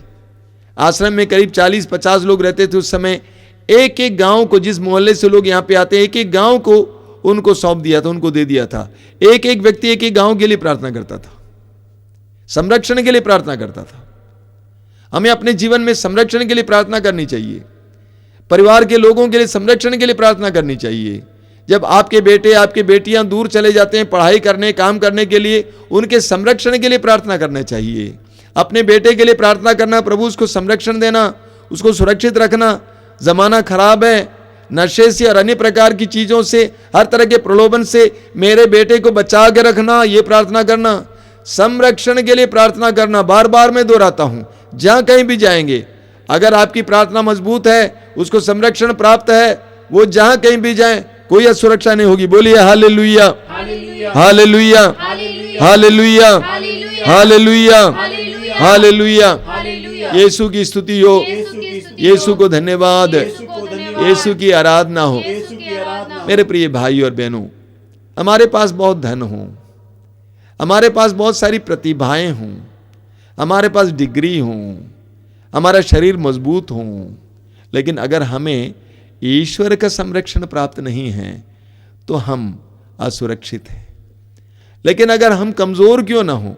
आश्रम में करीब 40-50 लोग रहते थे उस समय। एक एक गांव को, जिस मोहल्ले से लोग यहां पे आते हैं, एक एक गांव को उनको सौंप दिया था, उनको दे दिया था। एक एक व्यक्ति एक एक गांव के लिए प्रार्थना करता था, संरक्षण के लिए प्रार्थना करता था। हमें अपने जीवन में संरक्षण के लिए प्रार्थना करनी चाहिए, परिवार के लोगों के लिए संरक्षण के लिए प्रार्थना करनी चाहिए। जब आपके बेटे आपके बेटियां दूर चले जाते हैं पढ़ाई करने, काम करने के लिए, उनके संरक्षण के लिए प्रार्थना करना चाहिए। अपने बेटे के लिए प्रार्थना करना, प्रभु उसको संरक्षण देना, उसको सुरक्षित रखना। जमाना खराब है, नशे से और अन्य प्रकार की चीजों से, हर तरह के प्रलोभन से मेरे बेटे को बचा के रखना, ये प्रार्थना करना, संरक्षण के लिए प्रार्थना करना। बार बार मैं दोहराता हूं, जहां कहीं भी जाएंगे, अगर आपकी प्रार्थना मजबूत है, उसको संरक्षण प्राप्त है, वो जहां कहीं भी जाए कोई असुरक्षा नहीं होगी। बोलिए hallelujah, hallelujah, hallelujah, hallelujah, hallelujah. यीशु की स्तुति हो, यीशु को धन्यवाद, यीशु की आराधना हो। मेरे प्रिय भाई और बहनों, हमारे पास बहुत धन हो, हमारे पास बहुत सारी प्रतिभाएं हों, हमारे पास डिग्री हो, हमारा शरीर मजबूत हो, लेकिन अगर हमें ईश्वर का संरक्षण प्राप्त नहीं है तो हम असुरक्षित हैं। लेकिन अगर हम कमजोर क्यों ना हो,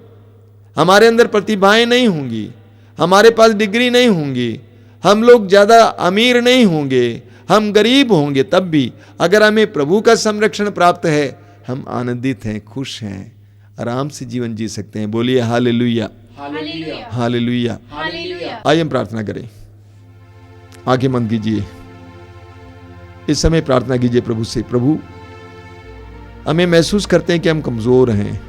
हमारे अंदर प्रतिभाएं नहीं होंगी, हमारे पास डिग्री नहीं होंगी, हम लोग ज्यादा अमीर नहीं होंगे, हम गरीब होंगे, तब भी अगर हमें प्रभु का संरक्षण प्राप्त है, हम आनंदित हैं, खुश हैं, आराम से जीवन जी सकते हैं। बोलिए हालेलुया, हालेलुया। आइए हम प्रार्थना करें, आंखें बंद कीजिए, इस समय प्रार्थना कीजिए प्रभु से। प्रभु, हमें महसूस करते हैं कि हम कमजोर हैं,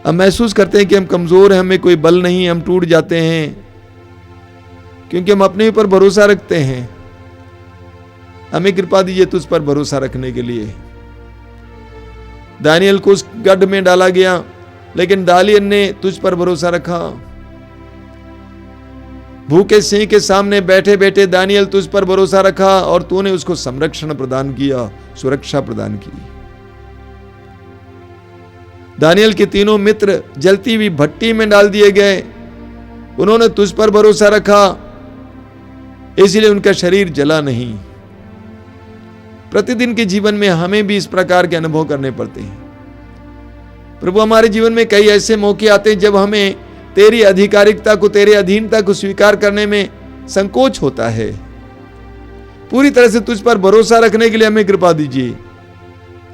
हम महसूस करते हैं कि हम कमजोर हैं, हमें कोई बल नहीं, हम टूट जाते हैं क्योंकि हम अपने ऊपर भरोसा रखते हैं। हमें कृपा दीजिए तुझ पर भरोसा रखने के लिए। दानियल को उस गड्ढ में डाला गया, लेकिन दानियल ने तुझ पर भरोसा रखा। भूखे सिंह के सामने बैठे बैठे दानियल तुझ पर भरोसा रखा और तूने उसको संरक्षण प्रदान किया, सुरक्षा प्रदान की। दानियल के तीनों मित्र जलती हुई भट्टी में डाल दिए गए, उन्होंने तुझ पर भरोसा रखा, इसलिए उनका शरीर जला नहीं। प्रतिदिन के जीवन में हमें भी इस प्रकार के अनुभव करने पड़ते हैं। प्रभु, हमारे जीवन में कई ऐसे मौके आते हैं जब हमें तेरी आधिकारिकता को, तेरे अधीनता को स्वीकार करने में संकोच होता है। पूरी तरह से तुझ पर भरोसा रखने के लिए हमें कृपा दीजिए।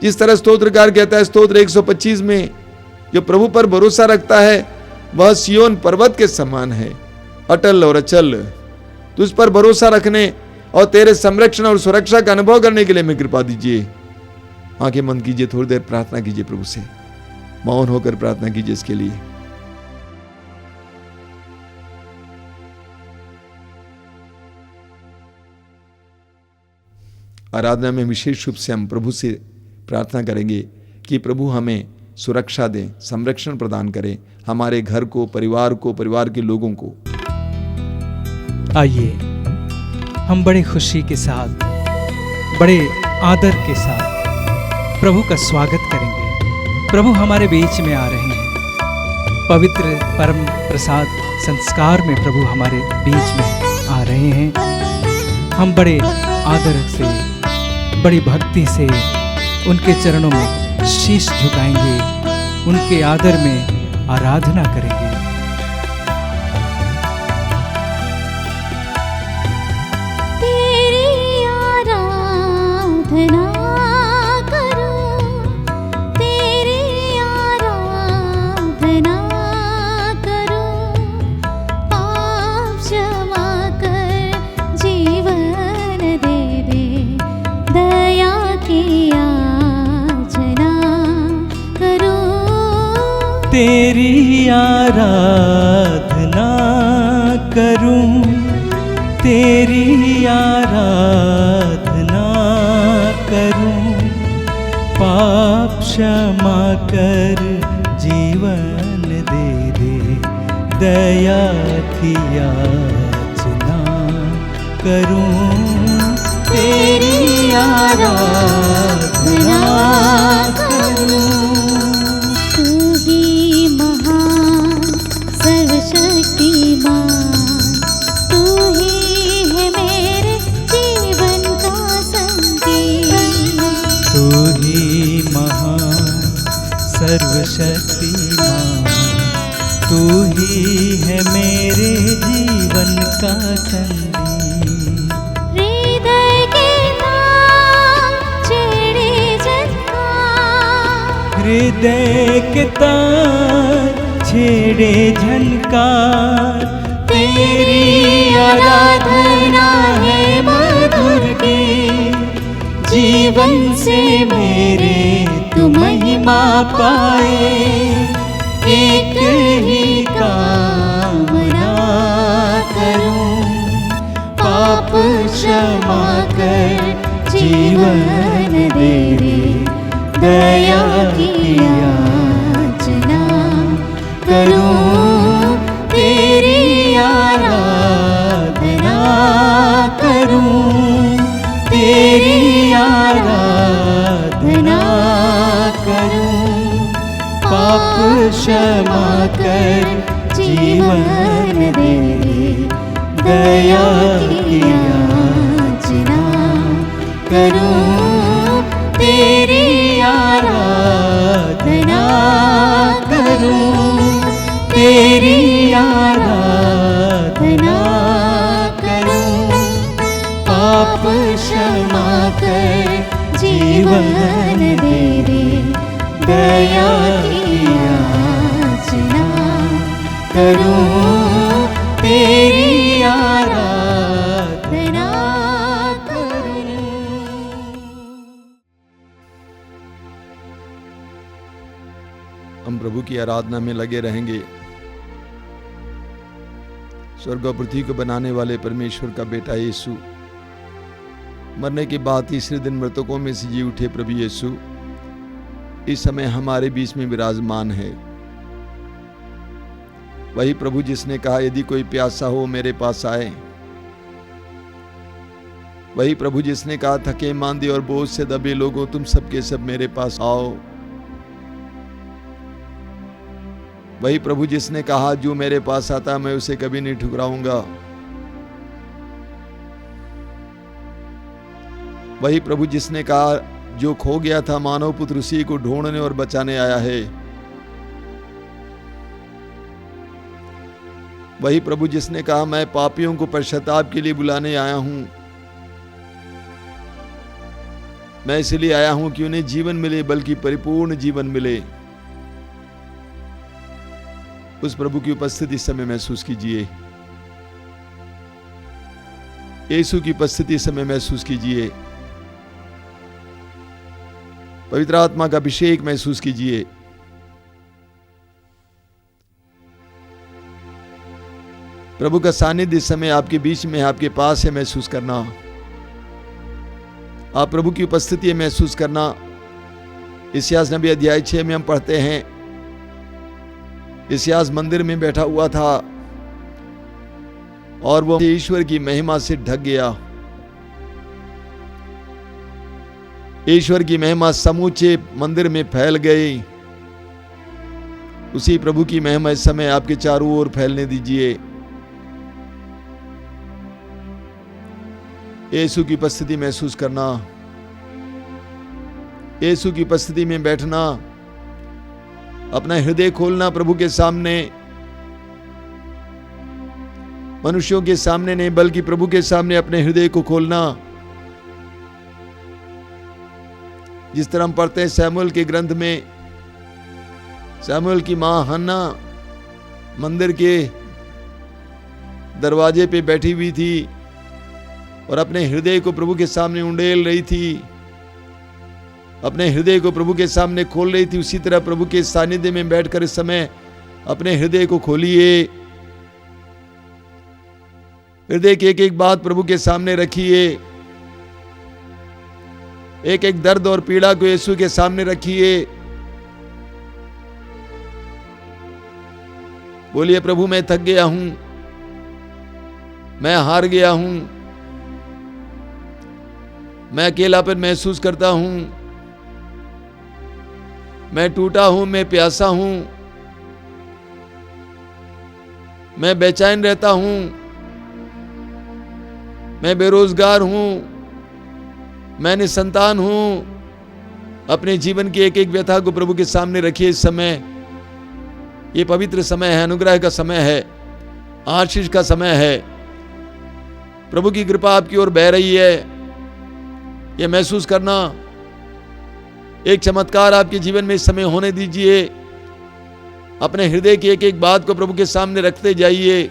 जिस तरह स्तोत्रकार कहता है स्तोत्र 125 में, जो प्रभु पर भरोसा रखता है वह सियोन पर्वत के समान है, अटल और अचल। तुझ पर भरोसा रखने और तेरे संरक्षण और सुरक्षा का अनुभव करने के लिए हमें कृपा दीजिए। आंखें बंद कीजिए, थोड़ी देर प्रार्थना कीजिए प्रभु से, मौन होकर प्रार्थना कीजिए इसके लिए। आराधना में विशेष रूप से हम प्रभु से प्रार्थना करेंगे कि प्रभु हमें सुरक्षा दें, संरक्षण प्रदान करें, हमारे घर को, परिवार को, परिवार के लोगों को। आइए हम बड़े खुशी के साथ, बड़े आदर के साथ प्रभु का स्वागत करेंगे। प्रभु हमारे बीच में आ रहे हैं, पवित्र परम प्रसाद संस्कार में प्रभु हमारे बीच में आ रहे हैं। हम बड़े आदर से, बड़ी भक्ति से उनके चरणों में शीश झुकाएंगे, उनके आदर में आराधना करेंगे। तेरी आराधना करूं, तेरी आराधना करूं, पाप क्षमा कर जीवन दे दे, दया की याचना करूं। तेरी आराधना करूं, तेरी आराधना करूं, पाप क्षमा कर जीवन दे दे, दया की याचना करूं। तेरी आराधना करूं। तू ही महान सर्वशक्तिमान, तू ही है मेरे जीवन का संगीत। तू ही महान सर्वशक्तिमान, तू ही है मेरे जीवन का संगीत। हृदय के तार छेड़े झनकार, हृदय के तार छेड़े झनकार, तेरी आराधना है मधुर गीत, जीवन से मेरे तू महिमा पाए। एक ही कामना करूं, पाप क्षमा कर जीवन दे रे, दया की याचना करूं, तेरी आराधना करूं, तेरी आराधना करूं, पाप क्षमा कर जीवन दे रे, दया की याचना करूं, तेरी आराधना करूं, तेरी आराधना करूं, पाप क्षमा कर जीवन दे रे, दया की याचना करूं, तेरी आराधना करूं। हम प्रभु की आराधना में लगे रहेंगे। स्वर्ग और पृथ्वी को बनाने वाले परमेश्वर का बेटा यीशु, मरने के बाद तीसरे दिन मृतकों में से जी उठे प्रभु यीशु इस समय हमारे बीच में विराजमान है। वही प्रभु जिसने कहा यदि कोई प्यासा हो मेरे पास आए। वही प्रभु जिसने कहा थके मांदे और बोझ से दबे लोगों तुम सबके सब मेरे पास आओ। वही प्रभु जिसने कहा जो मेरे पास आता मैं उसे कभी नहीं ठुकराऊंगा। वही प्रभु जिसने कहा जो खो गया था मानव पुत्र उसी को ढूंढने और बचाने आया है। वही प्रभु जिसने कहा मैं पापियों को पश्चाताप के लिए बुलाने आया हूं। मैं इसलिए आया हूं कि उन्हें जीवन मिले, बल्कि परिपूर्ण जीवन मिले। उस प्रभु की उपस्थिति इस समय महसूस कीजिए। यीशु की उपस्थिति इस समय महसूस कीजिए। पवित्र आत्मा का अभिषेक महसूस कीजिए। प्रभु का सानिध्य इस समय आपके बीच में, आपके पास है, महसूस करना। आप प्रभु की उपस्थिति महसूस करना। इस्यास नबी अध्याय 6 में हम पढ़ते हैं, इस्यास मंदिर में बैठा हुआ था और वो ईश्वर की महिमा से ढक गया। ईश्वर की महिमा समूचे मंदिर में फैल गई। उसी प्रभु की महिमा इस समय आपके चारों ओर फैलने दीजिए। यीशु की उपस्थिति महसूस करना, यीशु की उपस्थिति में बैठना, अपना हृदय खोलना प्रभु के सामने। मनुष्यों के सामने नहीं बल्कि प्रभु के सामने अपने हृदय को खोलना। जिस तरह हम पढ़ते हैं शमूएल के ग्रंथ में, शमूएल की मां हन्ना मंदिर के दरवाजे पे बैठी हुई थी और अपने हृदय को प्रभु के सामने उंडेल रही थी, अपने हृदय को प्रभु के सामने खोल रही थी। उसी तरह प्रभु के सानिध्य में बैठकर इस समय अपने हृदय को खोलिए। हृदय की एक एक बात प्रभु के सामने रखिए। एक एक दर्द और पीड़ा को यीशु के सामने रखिए। बोलिए प्रभु मैं थक गया हूं, मैं हार गया हूं, मैं अकेलापन महसूस करता हूं, मैं टूटा हूं, मैं प्यासा हूं, मैं बेचैन रहता हूं, मैं बेरोजगार हूं, मैं निसंतान हूं। अपने जीवन की एक एक व्यथा को प्रभु के सामने रखिए। इस समय ये पवित्र समय है, अनुग्रह का समय है, आशीष का समय है। प्रभु की कृपा आपकी ओर बह रही है, ये महसूस करना। एक चमत्कार आपके जीवन में इस समय होने दीजिए। अपने हृदय की एक एक बात को प्रभु के सामने रखते जाइए।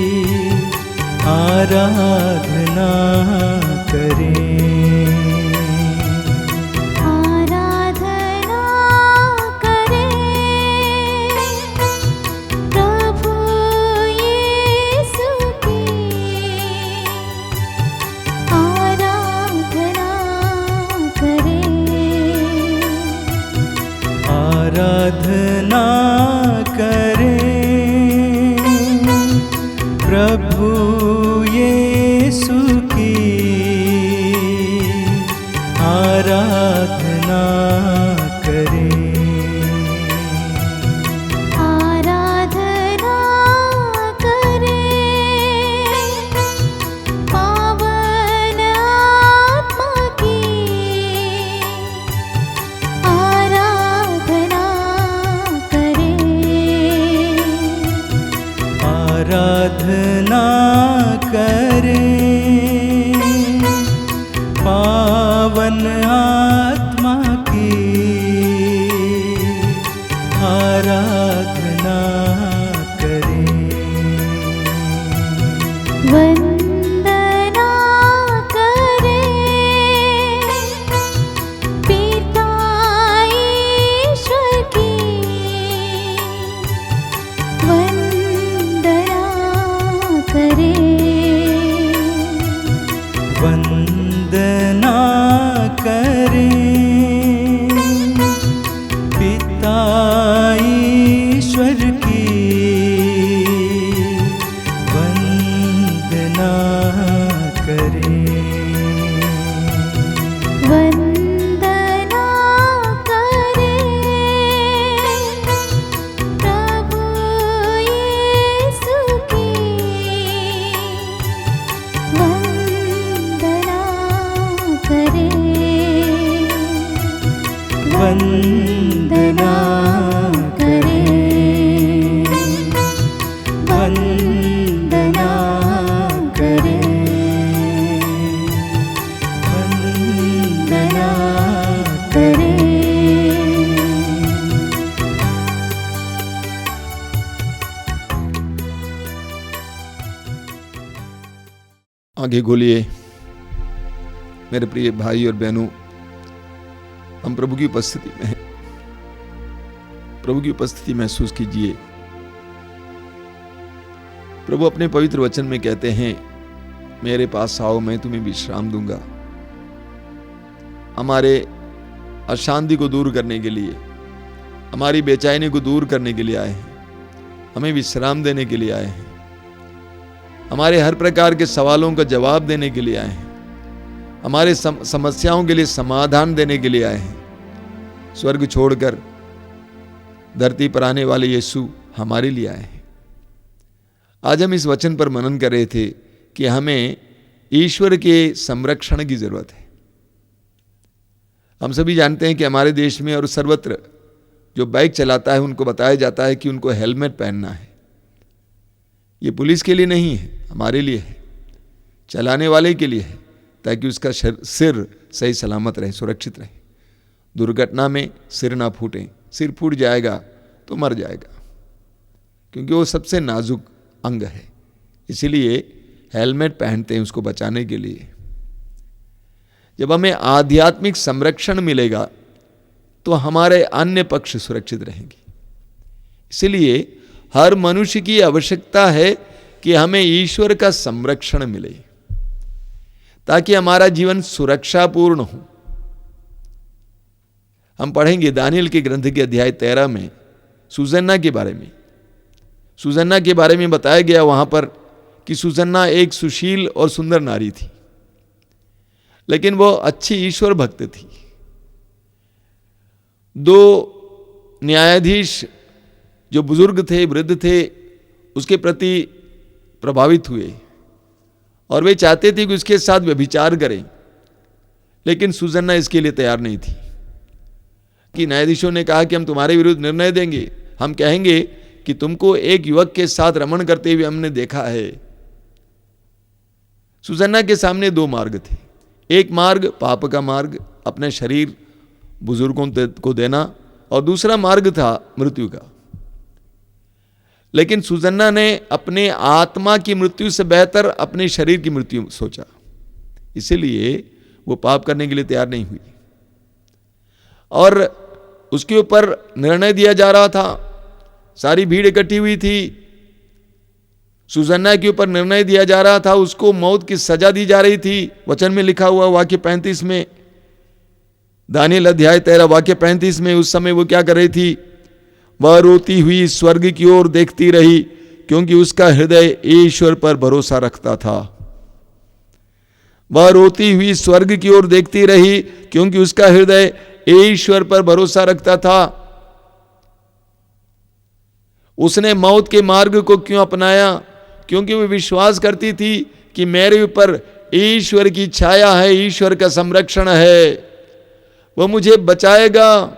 आराधना करें। आराधना करें प्रभु यीशु की। आराधना करें। आराधना करें प्रभु यीशु की। आराधना करें। आराधना करें पावन आत्मा की। आराधना करें। आराधना करें पावन आत्मा की। आराधना करें। वंदना करें पिता ईश्वर की। वंदना करें। वंदना करें पिता ईश्वर की। वंदना करें। वंदना करें प्रभु यीशु की। वंदना करें। वंदना करें। वंदना करें। वंदना करें। आगे खोलिए मेरे प्रिय भाई और बहनों, हम प्रभु की उपस्थिति में हैं। प्रभु की उपस्थिति महसूस कीजिए। प्रभु अपने पवित्र वचन में कहते हैं, मेरे पास आओ, मैं तुम्हें विश्राम दूंगा। हमारे अशांति को दूर करने के लिए, हमारी बेचैनी को दूर करने के लिए आए हैं, हमें विश्राम देने के लिए आए हैं, हमारे हर प्रकार के सवालों का जवाब देने के लिए आए हैं, हमारे समस्याओं के लिए समाधान देने के लिए आए हैं। स्वर्ग छोड़कर धरती पर आने वाले यीशु हमारे लिए आए हैं। आज हम इस वचन पर मनन कर रहे थे कि हमें ईश्वर के संरक्षण की जरूरत है। हम सभी जानते हैं कि हमारे देश में और सर्वत्र जो बाइक चलाता है उनको बताया जाता है कि उनको हेलमेट पहनना है। ये पुलिस के लिए नहीं है, हमारे लिए है, चलाने वाले के लिए है, ताकि उसका सिर सही सलामत रहे, सुरक्षित रहे। दुर्घटना में सिर ना फूटे, सिर फूट जाएगा तो मर जाएगा, क्योंकि वो सबसे नाजुक अंग है। इसीलिए हेलमेट पहनते हैं उसको बचाने के लिए। जब हमें आध्यात्मिक संरक्षण मिलेगा तो हमारे अन्य पक्ष सुरक्षित रहेंगे। इसलिए हर मनुष्य की आवश्यकता है कि हमें ईश्वर का संरक्षण मिले, ताकि हमारा जीवन सुरक्षापूर्ण हो। हम पढ़ेंगे दानियल के ग्रंथ के अध्याय 13 में सुसन्ना के बारे में। सुसन्ना के बारे में बताया गया वहां पर कि सुसन्ना एक सुशील और सुंदर नारी थी, लेकिन वो अच्छी ईश्वर भक्त थी। 2 न्यायाधीश जो बुजुर्ग थे, वृद्ध थे, उसके प्रति प्रभावित हुए और वे चाहते थे कि उसके साथ व्यभिचार करें, लेकिन सुसन्ना इसके लिए तैयार नहीं थी। कि न्यायाधीशों ने कहा कि हम तुम्हारे विरुद्ध निर्णय देंगे, हम कहेंगे कि तुमको एक युवक के साथ रमण करते हुए हमने देखा है। सुसन्ना के सामने 2 मार्ग थे। एक मार्ग पाप का मार्ग, अपने शरीर बुजुर्गों को देना, और दूसरा मार्ग था मृत्यु का। लेकिन सुजन्ना ने अपने आत्मा की मृत्यु से बेहतर अपने शरीर की मृत्यु सोचा, इसीलिए वो पाप करने के लिए तैयार नहीं हुई। और उसके ऊपर निर्णय दिया जा रहा था, सारी भीड़ इकट्ठी हुई थी, सुजन्ना के ऊपर निर्णय दिया जा रहा था, उसको मौत की सजा दी जा रही थी। वचन में लिखा हुआ वाक्य 35 में, दानियल अध्याय 13 वाक्य 35 में, उस समय वो क्या कर रही थी? वह रोती हुई स्वर्ग की ओर देखती रही, क्योंकि उसका हृदय ईश्वर पर भरोसा रखता था। वह रोती हुई स्वर्ग की ओर देखती रही, क्योंकि उसका हृदय ईश्वर पर भरोसा रखता था। उसने मौत के मार्ग को क्यों अपनाया? क्योंकि वो विश्वास करती थी कि मेरे ऊपर ईश्वर की छाया है, ईश्वर का संरक्षण है, वो मुझे बचाएगा।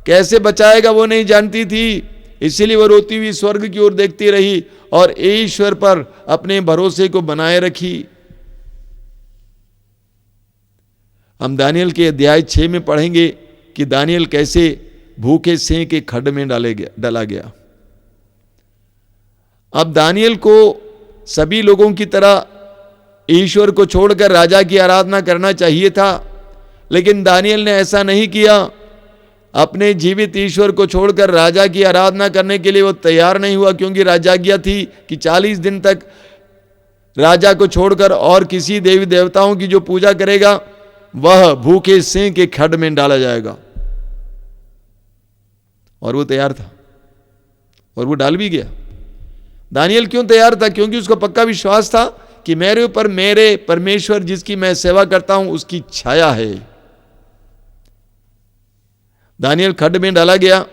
कैसे बचाएगा वो नहीं जानती थी, इसीलिए वो रोती हुई स्वर्ग की ओर देखती रही और ईश्वर पर अपने भरोसे को बनाए रखी। हम दानियल के अध्याय 6 में पढ़ेंगे कि दानियल कैसे भूखे सिंह के खड्ड में डाला गया। अब दानियल को सभी लोगों की तरह ईश्वर को छोड़कर राजा की आराधना करना चाहिए था, लेकिन दानियल ने ऐसा नहीं किया। अपने जीवित ईश्वर को छोड़कर राजा की आराधना करने के लिए वो तैयार नहीं हुआ, क्योंकि राजाज्ञा थी कि 40 दिन तक राजा को छोड़कर और किसी देवी देवताओं की जो पूजा करेगा वह भूखे सिंह के खड्ड में डाला जाएगा। और वो तैयार था और वो डाल भी गया। दानियल क्यों तैयार था? क्योंकि उसको पक्का विश्वास था कि मेरे ऊपर मेरे परमेश्वर जिसकी मैं सेवा करता हूं उसकी छाया है। दानियल खड्ड में डाला गया।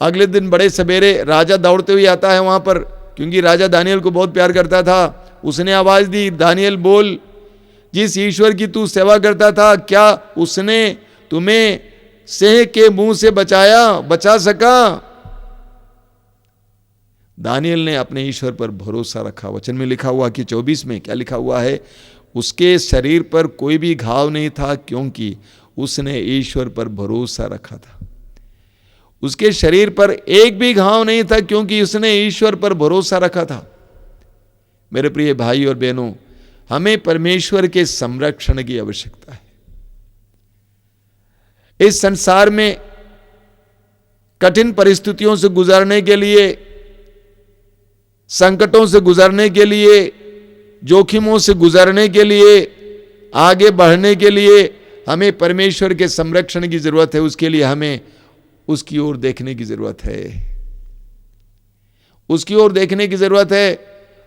अगले दिन बड़े सवेरे राजा दौड़ते हुए आता है वहां पर, क्योंकि राजा दानियल को बहुत प्यार करता था। उसने आवाज दी, दानियल बोल, जिस ईश्वर की तू सेवा करता था, क्या उसने तुम्हें सिंह के मुंह से बचा सका? दानियल ने अपने ईश्वर पर भरोसा रखा। वचन में लिखा हुआ कि 24 में क्या लिखा हुआ है? उसके शरीर पर कोई भी घाव नहीं था, क्योंकि उसने ईश्वर पर भरोसा रखा था। उसके शरीर पर एक भी घाव नहीं था, क्योंकि उसने ईश्वर पर भरोसा रखा था। मेरे प्रिय भाई और बहनों, हमें परमेश्वर के संरक्षण की आवश्यकता है। इस संसार में कठिन परिस्थितियों से गुजरने के लिए, संकटों से गुजरने के लिए, जोखिमों से गुजरने के लिए, आगे बढ़ने के लिए हमें परमेश्वर के संरक्षण की जरूरत है। उसके लिए हमें उसकी ओर देखने की जरूरत है, उसकी ओर देखने की जरूरत है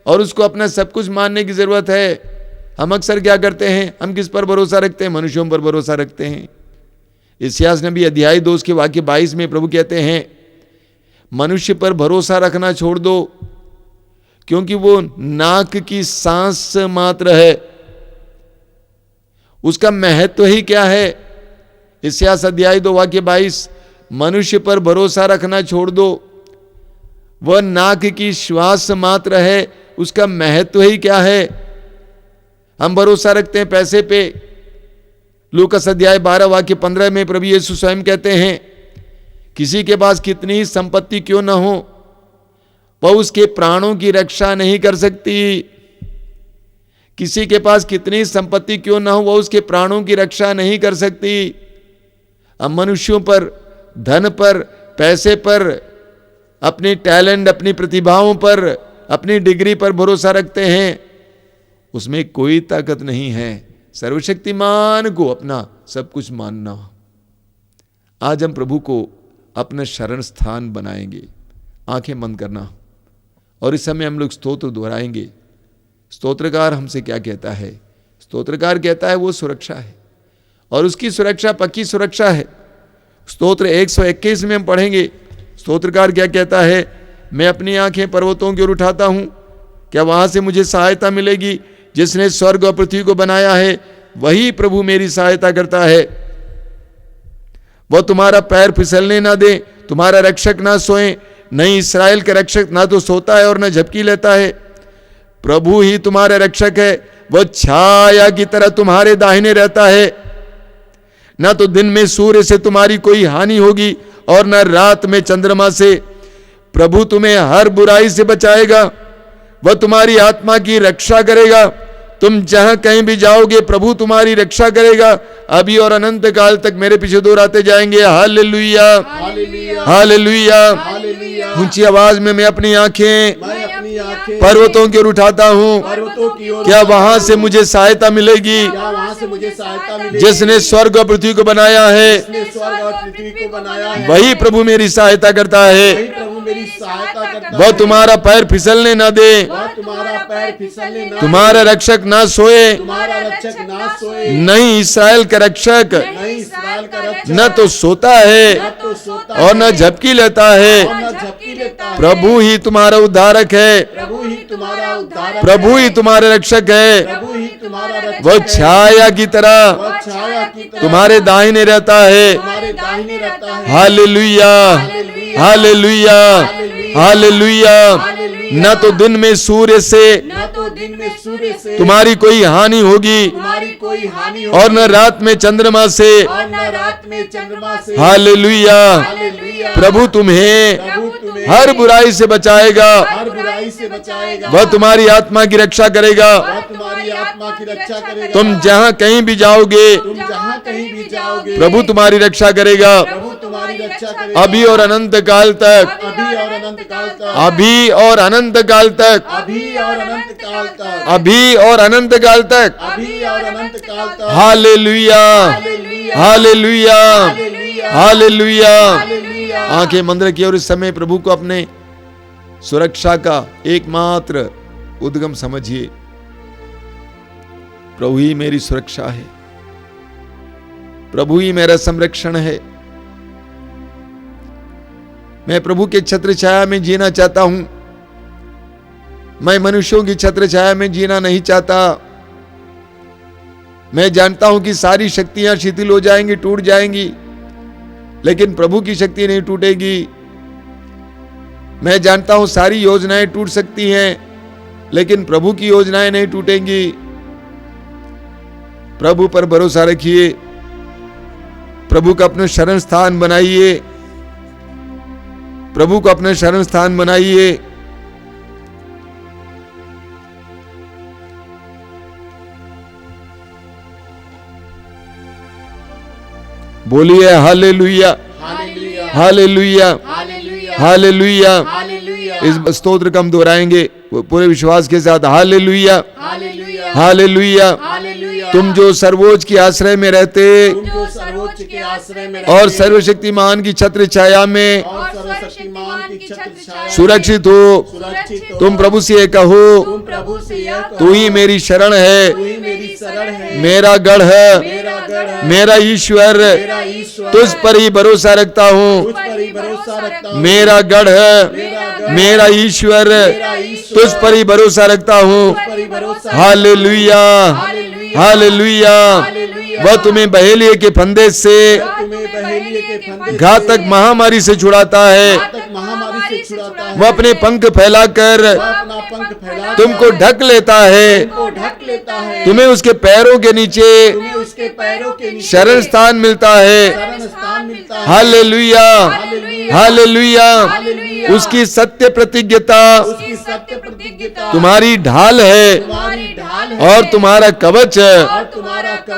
और उसको अपना सब कुछ मानने की जरूरत है। हम अक्सर क्या करते हैं? हम किस पर भरोसा रखते हैं? मनुष्यों पर भरोसा रखते हैं। इस्यास नबी अध्याय 2 के वाक्य 22 में प्रभु कहते हैं, मनुष्य पर भरोसा रखना छोड़ दो, क्योंकि वो नाक की सांस मात्र है, उसका महत्व ही क्या है? इस्यास अध्याय 2 वाक्य 22, मनुष्य पर भरोसा रखना छोड़ दो, वह नाक की श्वास मात्र है, उसका महत्व ही क्या है? हम भरोसा रखते हैं पैसे पे। लूकास अध्याय 12 वाक्य 15 में प्रभु यीशु स्वयं कहते हैं, किसी के पास कितनी ही संपत्ति क्यों न हो, वह उसके प्राणों की रक्षा नहीं कर सकती। किसी के पास कितनी संपत्ति क्यों ना हो, वह उसके प्राणों की रक्षा नहीं कर सकती। हम मनुष्यों पर, धन पर, पैसे पर, अपनी टैलेंट, अपनी प्रतिभाओं पर, अपनी डिग्री पर भरोसा रखते हैं। उसमें कोई ताकत नहीं है। सर्वशक्तिमान को अपना सब कुछ मानना। आज हम प्रभु को अपना शरण स्थान बनाएंगे। आंखें बंद करना और इस समय हम लोग स्तोत्र दोहराएंगे। स्तोत्रकार हमसे क्या कहता है? स्तोत्रकार कहता है वो सुरक्षा है और उसकी सुरक्षा पक्की सुरक्षा है। स्तोत्र 121 में हम पढ़ेंगे। स्तोत्रकार क्या कहता है? मैं अपनी आंखें पर्वतों की ओर उठाता हूं, क्या वहां से मुझे सहायता मिलेगी? जिसने स्वर्ग और पृथ्वी को बनाया है वही प्रभु मेरी सहायता करता है। वह तुम्हारा पैर फिसलने ना दे, तुम्हारा रक्षक ना सोए। नहीं, इस्राएल का रक्षक ना तो सोता है और ना झपकी लेता है। प्रभु ही तुम्हारा रक्षक है, वह छाया की तरह तुम्हारे दाहिने रहता है। ना तो दिन में सूर्य से तुम्हारी कोई हानि होगी और न रात में चंद्रमा से। प्रभु तुम्हें हर बुराई से बचाएगा, वह तुम्हारी आत्मा की रक्षा करेगा। तुम जहां कहीं भी जाओगे प्रभु तुम्हारी रक्षा करेगा, अभी और अनंत काल तक। मेरे पीछे दोहराते जाएंगे, हालेलुया हालेलुया। ऊंची आवाज में मैं अपनी आंखें पर्वतों की ओर उठाता हूँ, क्या वहां से मुझे सहायता मिलेगी? जिसने स्वर्ग और पृथ्वी को बनाया है वही प्रभु मेरी सहायता करता है। वह तुम्हारा पैर फिसलने न दे, तुम्हारा रक्षक ना सोए। नहीं, इस्राएल का रक्षक न तो सोता है और न झपकी लेता है। प्रभु ही तुम्हारा उद्धारक है, प्रभु ही तुम्हारा रक्षक है। वो छाया की तरह तुम्हारे दाहिने रहता है। Hallelujah hallelujah hallelujah. न तो दिन में सूर्य से तुम्हारी कोई हानि होगी और न रात में चंद्रमा से। हालेलुया। प्रभु तुम्हें हर बुराई से बचाएगा, वह तुम्हारी आत्मा की रक्षा करेगा। तुम जहाँ कहीं भी जाओगे प्रभु तुम्हारी रक्षा करेगा, अभी और अनंत काल तक, अभी और अनंत काल तक, अभी और अनंत काल तक। Hallelujah hallelujah hallelujah. आंखें बंद रखिए और इस समय प्रभु को अपने सुरक्षा का एकमात्र उद्गम समझिए। प्रभु ही मेरी सुरक्षा है, प्रभु ही मेरा संरक्षण है। मैं प्रभु के छत्र छाया में जीना चाहता हूं, मैं मनुष्यों की छत्र छाया में जीना नहीं चाहता। मैं जानता हूं कि सारी शक्तियां शिथिल हो जाएंगी, टूट जाएंगी, लेकिन प्रभु की शक्ति नहीं टूटेगी। मैं जानता हूं सारी योजनाएं टूट सकती हैं, लेकिन प्रभु की योजनाएं नहीं टूटेंगी। प्रभु पर भरोसा रखिए, प्रभु का अपना शरण स्थान बनाइए, प्रभु को अपना शरण स्थान बनाइए। बोलिए हालेलुया हालेलुया हालेलुया। इस स्तोत्र का हम दोहराएंगे पूरे विश्वास के साथ। Hallelujah hallelujah. तुम जो सर्वोच्च के आश्रय में रहते और सर्वशक्तिमान की छत्र छाया में सुरक्षित हो, तुम प्रभु से कहो, तू ही मेरी शरण है, मेरा गढ़ है, मेरा ईश्वर, तुझ पर ही भरोसा रखता हूँ। मेरा गढ़ है, मेरा ईश्वर, तुझ पर ही भरोसा रखता हूँ। Hallelujah hallelujah. वह तुम्हें बहेलिए के फंदे से, घातक महामारी से छुड़ाता है। वह अपने पंख फैलाकर तुमको ढक लेता है, तुम्हें उसके पैरों के नीचे शरण स्थान मिलता है। Hallelujah hallelujah. उसकी सत्य प्रतिज्ञता तुम्हारी ढाल है और तुम्हारा कवच है।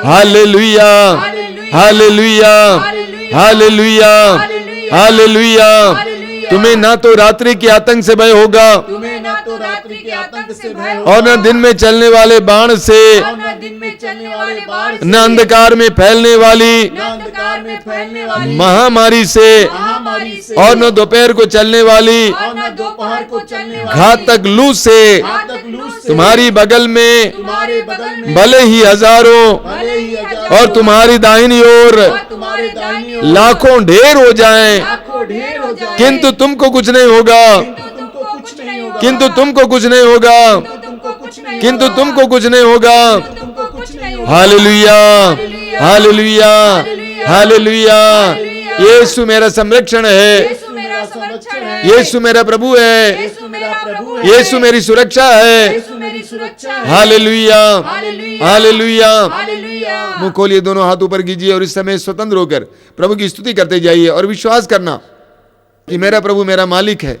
Hallelujah hallelujah hallelujah hallelujah. तुम्हें ना तो रात्रि के आतंक से भय होगा और न दिन में चलने वाले बाण से, न अंधकार में फैलने वाली महामारी से, और न दोपहर को चलने वाली घातक लू से। तुम्हारी बगल में भले ही हजारों और तुम्हारी दाहिनी ओर लाखों ढेर हो जाएं, किंतु तुमको कुछ नहीं होगा, किंतु तुमको कुछ नहीं होगा, किंतु तुमको कुछ नहीं होगा। Hallelujah hallelujah hallelujah. यीशु मेरा संरक्षण है, यीशु मेरा प्रभु है, यीशु मेरी सुरक्षा है। Hallelujah hallelujah. मुंह खोलिए, दोनों हाथ ऊपर कीजिए और इस समय स्वतंत्र होकर प्रभु की स्तुति करते जाइए और विश्वास करना कि मेरा प्रभु मेरा मालिक है,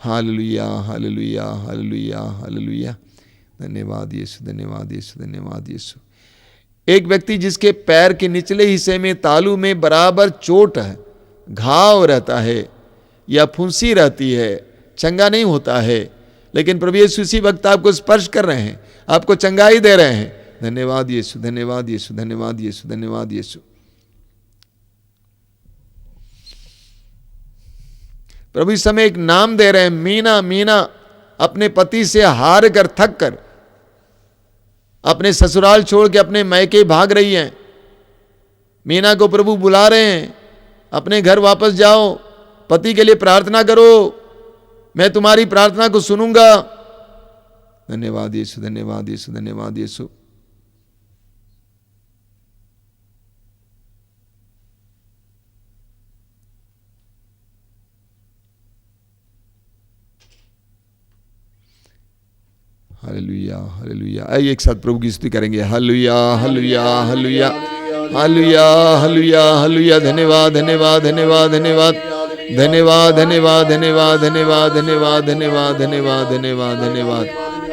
हालेलुया, हालेलुया, हालेलुया, हालेलुया। धन्यवाद यीशु, धन्यवाद यीशु, धन्यवाद यीशु। एक व्यक्ति जिसके पैर के निचले हिस्से में तालू में बराबर चोट है, घाव रहता है या फुंसी रहती है, चंगा नहीं होता है, लेकिन प्रभु यीशु इसी वक्त आपको स्पर्श कर रहे हैं, आपको चंगाई दे रहे हैं। धन्यवाद यीशु, धन्यवाद यीशु, धन्यवाद यीशु, धन्यवाद यीशु। प्रभु इस समय एक नाम दे रहे हैं। मीना, मीना अपने पति से हार कर, थक कर अपने ससुराल छोड़ के अपने मैके भाग रही हैं। मीना को प्रभु बुला रहे हैं, अपने घर वापस जाओ, पति के लिए प्रार्थना करो, मैं तुम्हारी प्रार्थना को सुनूंगा। धन्यवाद यीशु, धन्यवाद यीशु, धन्यवाद यीशु। Hallelujah, hallelujah. आइए एक साथ प्रभु की स्तुति करेंगे। Hallelujah, hallelujah, hallelujah, hallelujah, hallelujah, hallelujah. धन्यवाद, धन्यवाद, धन्यवाद, धन्यवाद, धन्यवाद, धन्यवाद, धन्यवाद, धन्यवाद, धन्यवाद, धन्यवाद, धन्यवाद, धन्यवाद, धन्यवाद,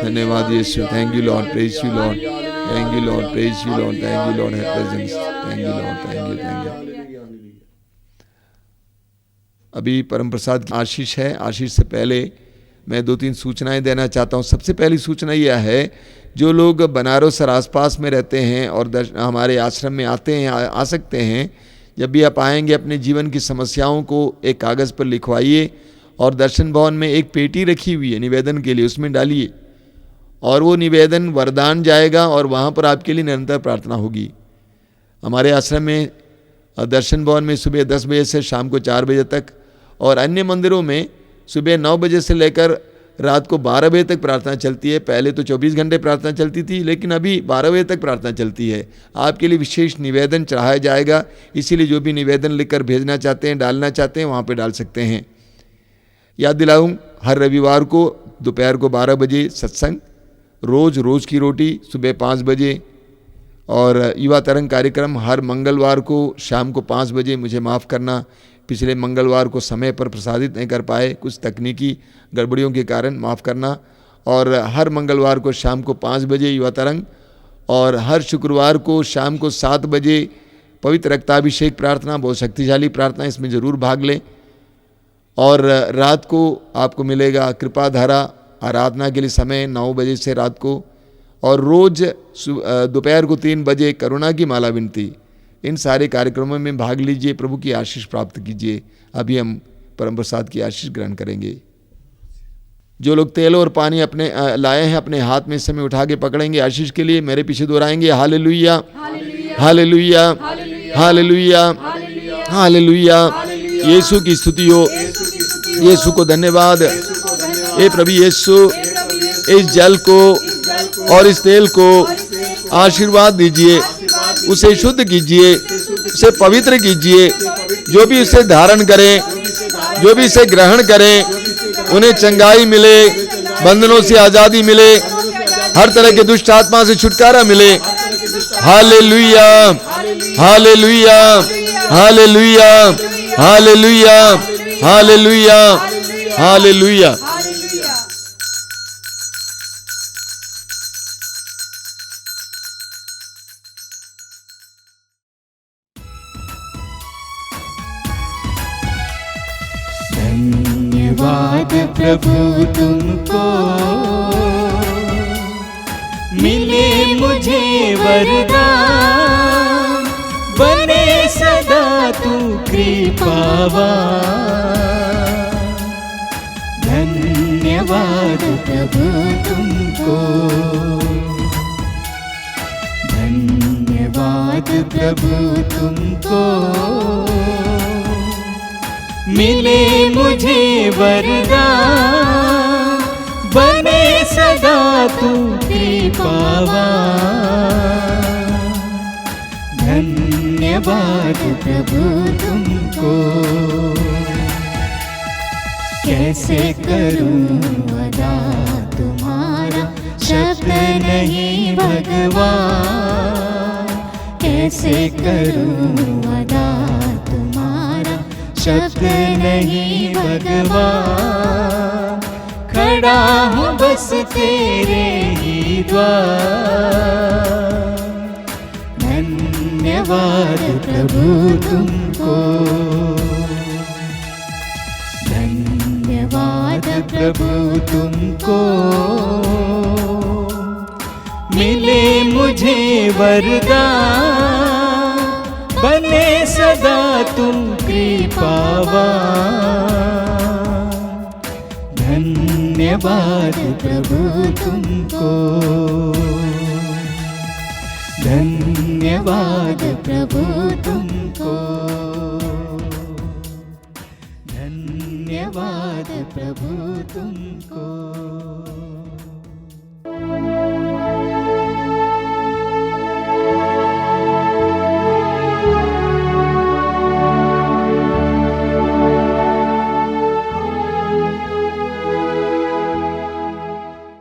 धन्यवाद यीशु। Thank you Lord, praise you Lord, thank you Lord, praise you Lord, thank you Lord, है presence, thank you Lord, thank you, thank you. अभी परम प्रसाद की आशीष है। आशीष से पहले मैं 2-3 सूचनाएं देना चाहता हूं। सबसे पहली सूचना यह है, जो लोग बनारस और आसपास में रहते हैं और हमारे आश्रम में आते हैं, आ सकते हैं, जब भी आप आएंगे अपने जीवन की समस्याओं को एक कागज़ पर लिखवाइए और दर्शन भवन में एक पेटी रखी हुई है निवेदन के लिए, उसमें डालिए और वो निवेदन वरदान जाएगा और वहाँ पर आपके लिए निरंतर प्रार्थना होगी। हमारे आश्रम में दर्शन भवन में सुबह 10 बजे से शाम को 4 बजे तक और अन्य मंदिरों में सुबह 9 बजे से लेकर रात को 12 बजे तक प्रार्थना चलती है। पहले तो 24 घंटे प्रार्थना चलती थी, लेकिन अभी 12 बजे तक प्रार्थना चलती है। आपके लिए विशेष निवेदन चढ़ाया जाएगा, इसीलिए जो भी निवेदन लिखकर भेजना चाहते हैं, डालना चाहते हैं, वहाँ पे डाल सकते हैं। याद दिलाऊं, हर रविवार को दोपहर को 12 बजे सत्संग, रोज़ की रोटी सुबह 5 बजे, और युवा तरंग कार्यक्रम हर मंगलवार को शाम को 5 बजे। मुझे माफ़ करना, पिछले मंगलवार को समय पर प्रसारित नहीं कर पाए, कुछ तकनीकी गड़बड़ियों के कारण, माफ़ करना। और हर मंगलवार को शाम को 5 बजे युवा तरंग, और हर शुक्रवार को शाम को 7 बजे पवित्र रक्ताभिषेक प्रार्थना, बहुत शक्तिशाली प्रार्थना, इसमें ज़रूर भाग लें। और रात को आपको मिलेगा कृपा धारा आराधना के लिए समय 9 बजे से रात को, और रोज़ दोपहर को 3 बजे करुणा की माला विनती। इन सारे कार्यक्रमों में भाग लीजिए, प्रभु की आशीष प्राप्त कीजिए। अभी हम परम प्रसाद की आशीष ग्रहण करेंगे। जो लोग तेल और पानी अपने लाए हैं, अपने हाथ में इस समय उठा के पकड़ेंगे आशीष के लिए, मेरे पीछे दोहराएंगे। Hallelujah, hallelujah, hallelujah, hallelujah. यीशु की स्तुति हो, यीशु को धन्यवाद। ए प्रभु यीशु, इस जल को और इस तेल को आशीर्वाद दीजिए, उसे शुद्ध कीजिए, उसे पवित्र कीजिए। जो भी इसे धारण करें, जो भी इसे ग्रहण करें, उन्हें चंगाई मिले, बंधनों से आज़ादी मिले, हर तरह के दुष्ट आत्मा से छुटकारा मिले। Hallelujah, hallelujah, hallelujah, hallelujah, hallelujah, hallelujah. धन्यवाद प्रभु तुमको, मिले मुझे वरदान, बने सदा तू कृपावान। धन्यवाद प्रभु तुमको, धन्यवाद प्रभु तुमको, मिले मुझे वरदान, बने सदा तू कृपावान। धन्यवाद प्रभु तुमको। कैसे करूं अदा तुम्हारा, शब्द नहीं भगवान। कैसे करूं अदा तुम्हारा, शब्द नहीं भगवान। खड़ा हूँ बस तेरे ही द्वार। धन्यवाद प्रभु तुमको, धन्यवाद प्रभु तुमको, मिले मुझे वरदान, बने सदा तुम कृपावान। धन्यवाद प्रभु तुमको, धन्यवाद प्रभु तुमको, धन्यवाद प्रभु तुमको।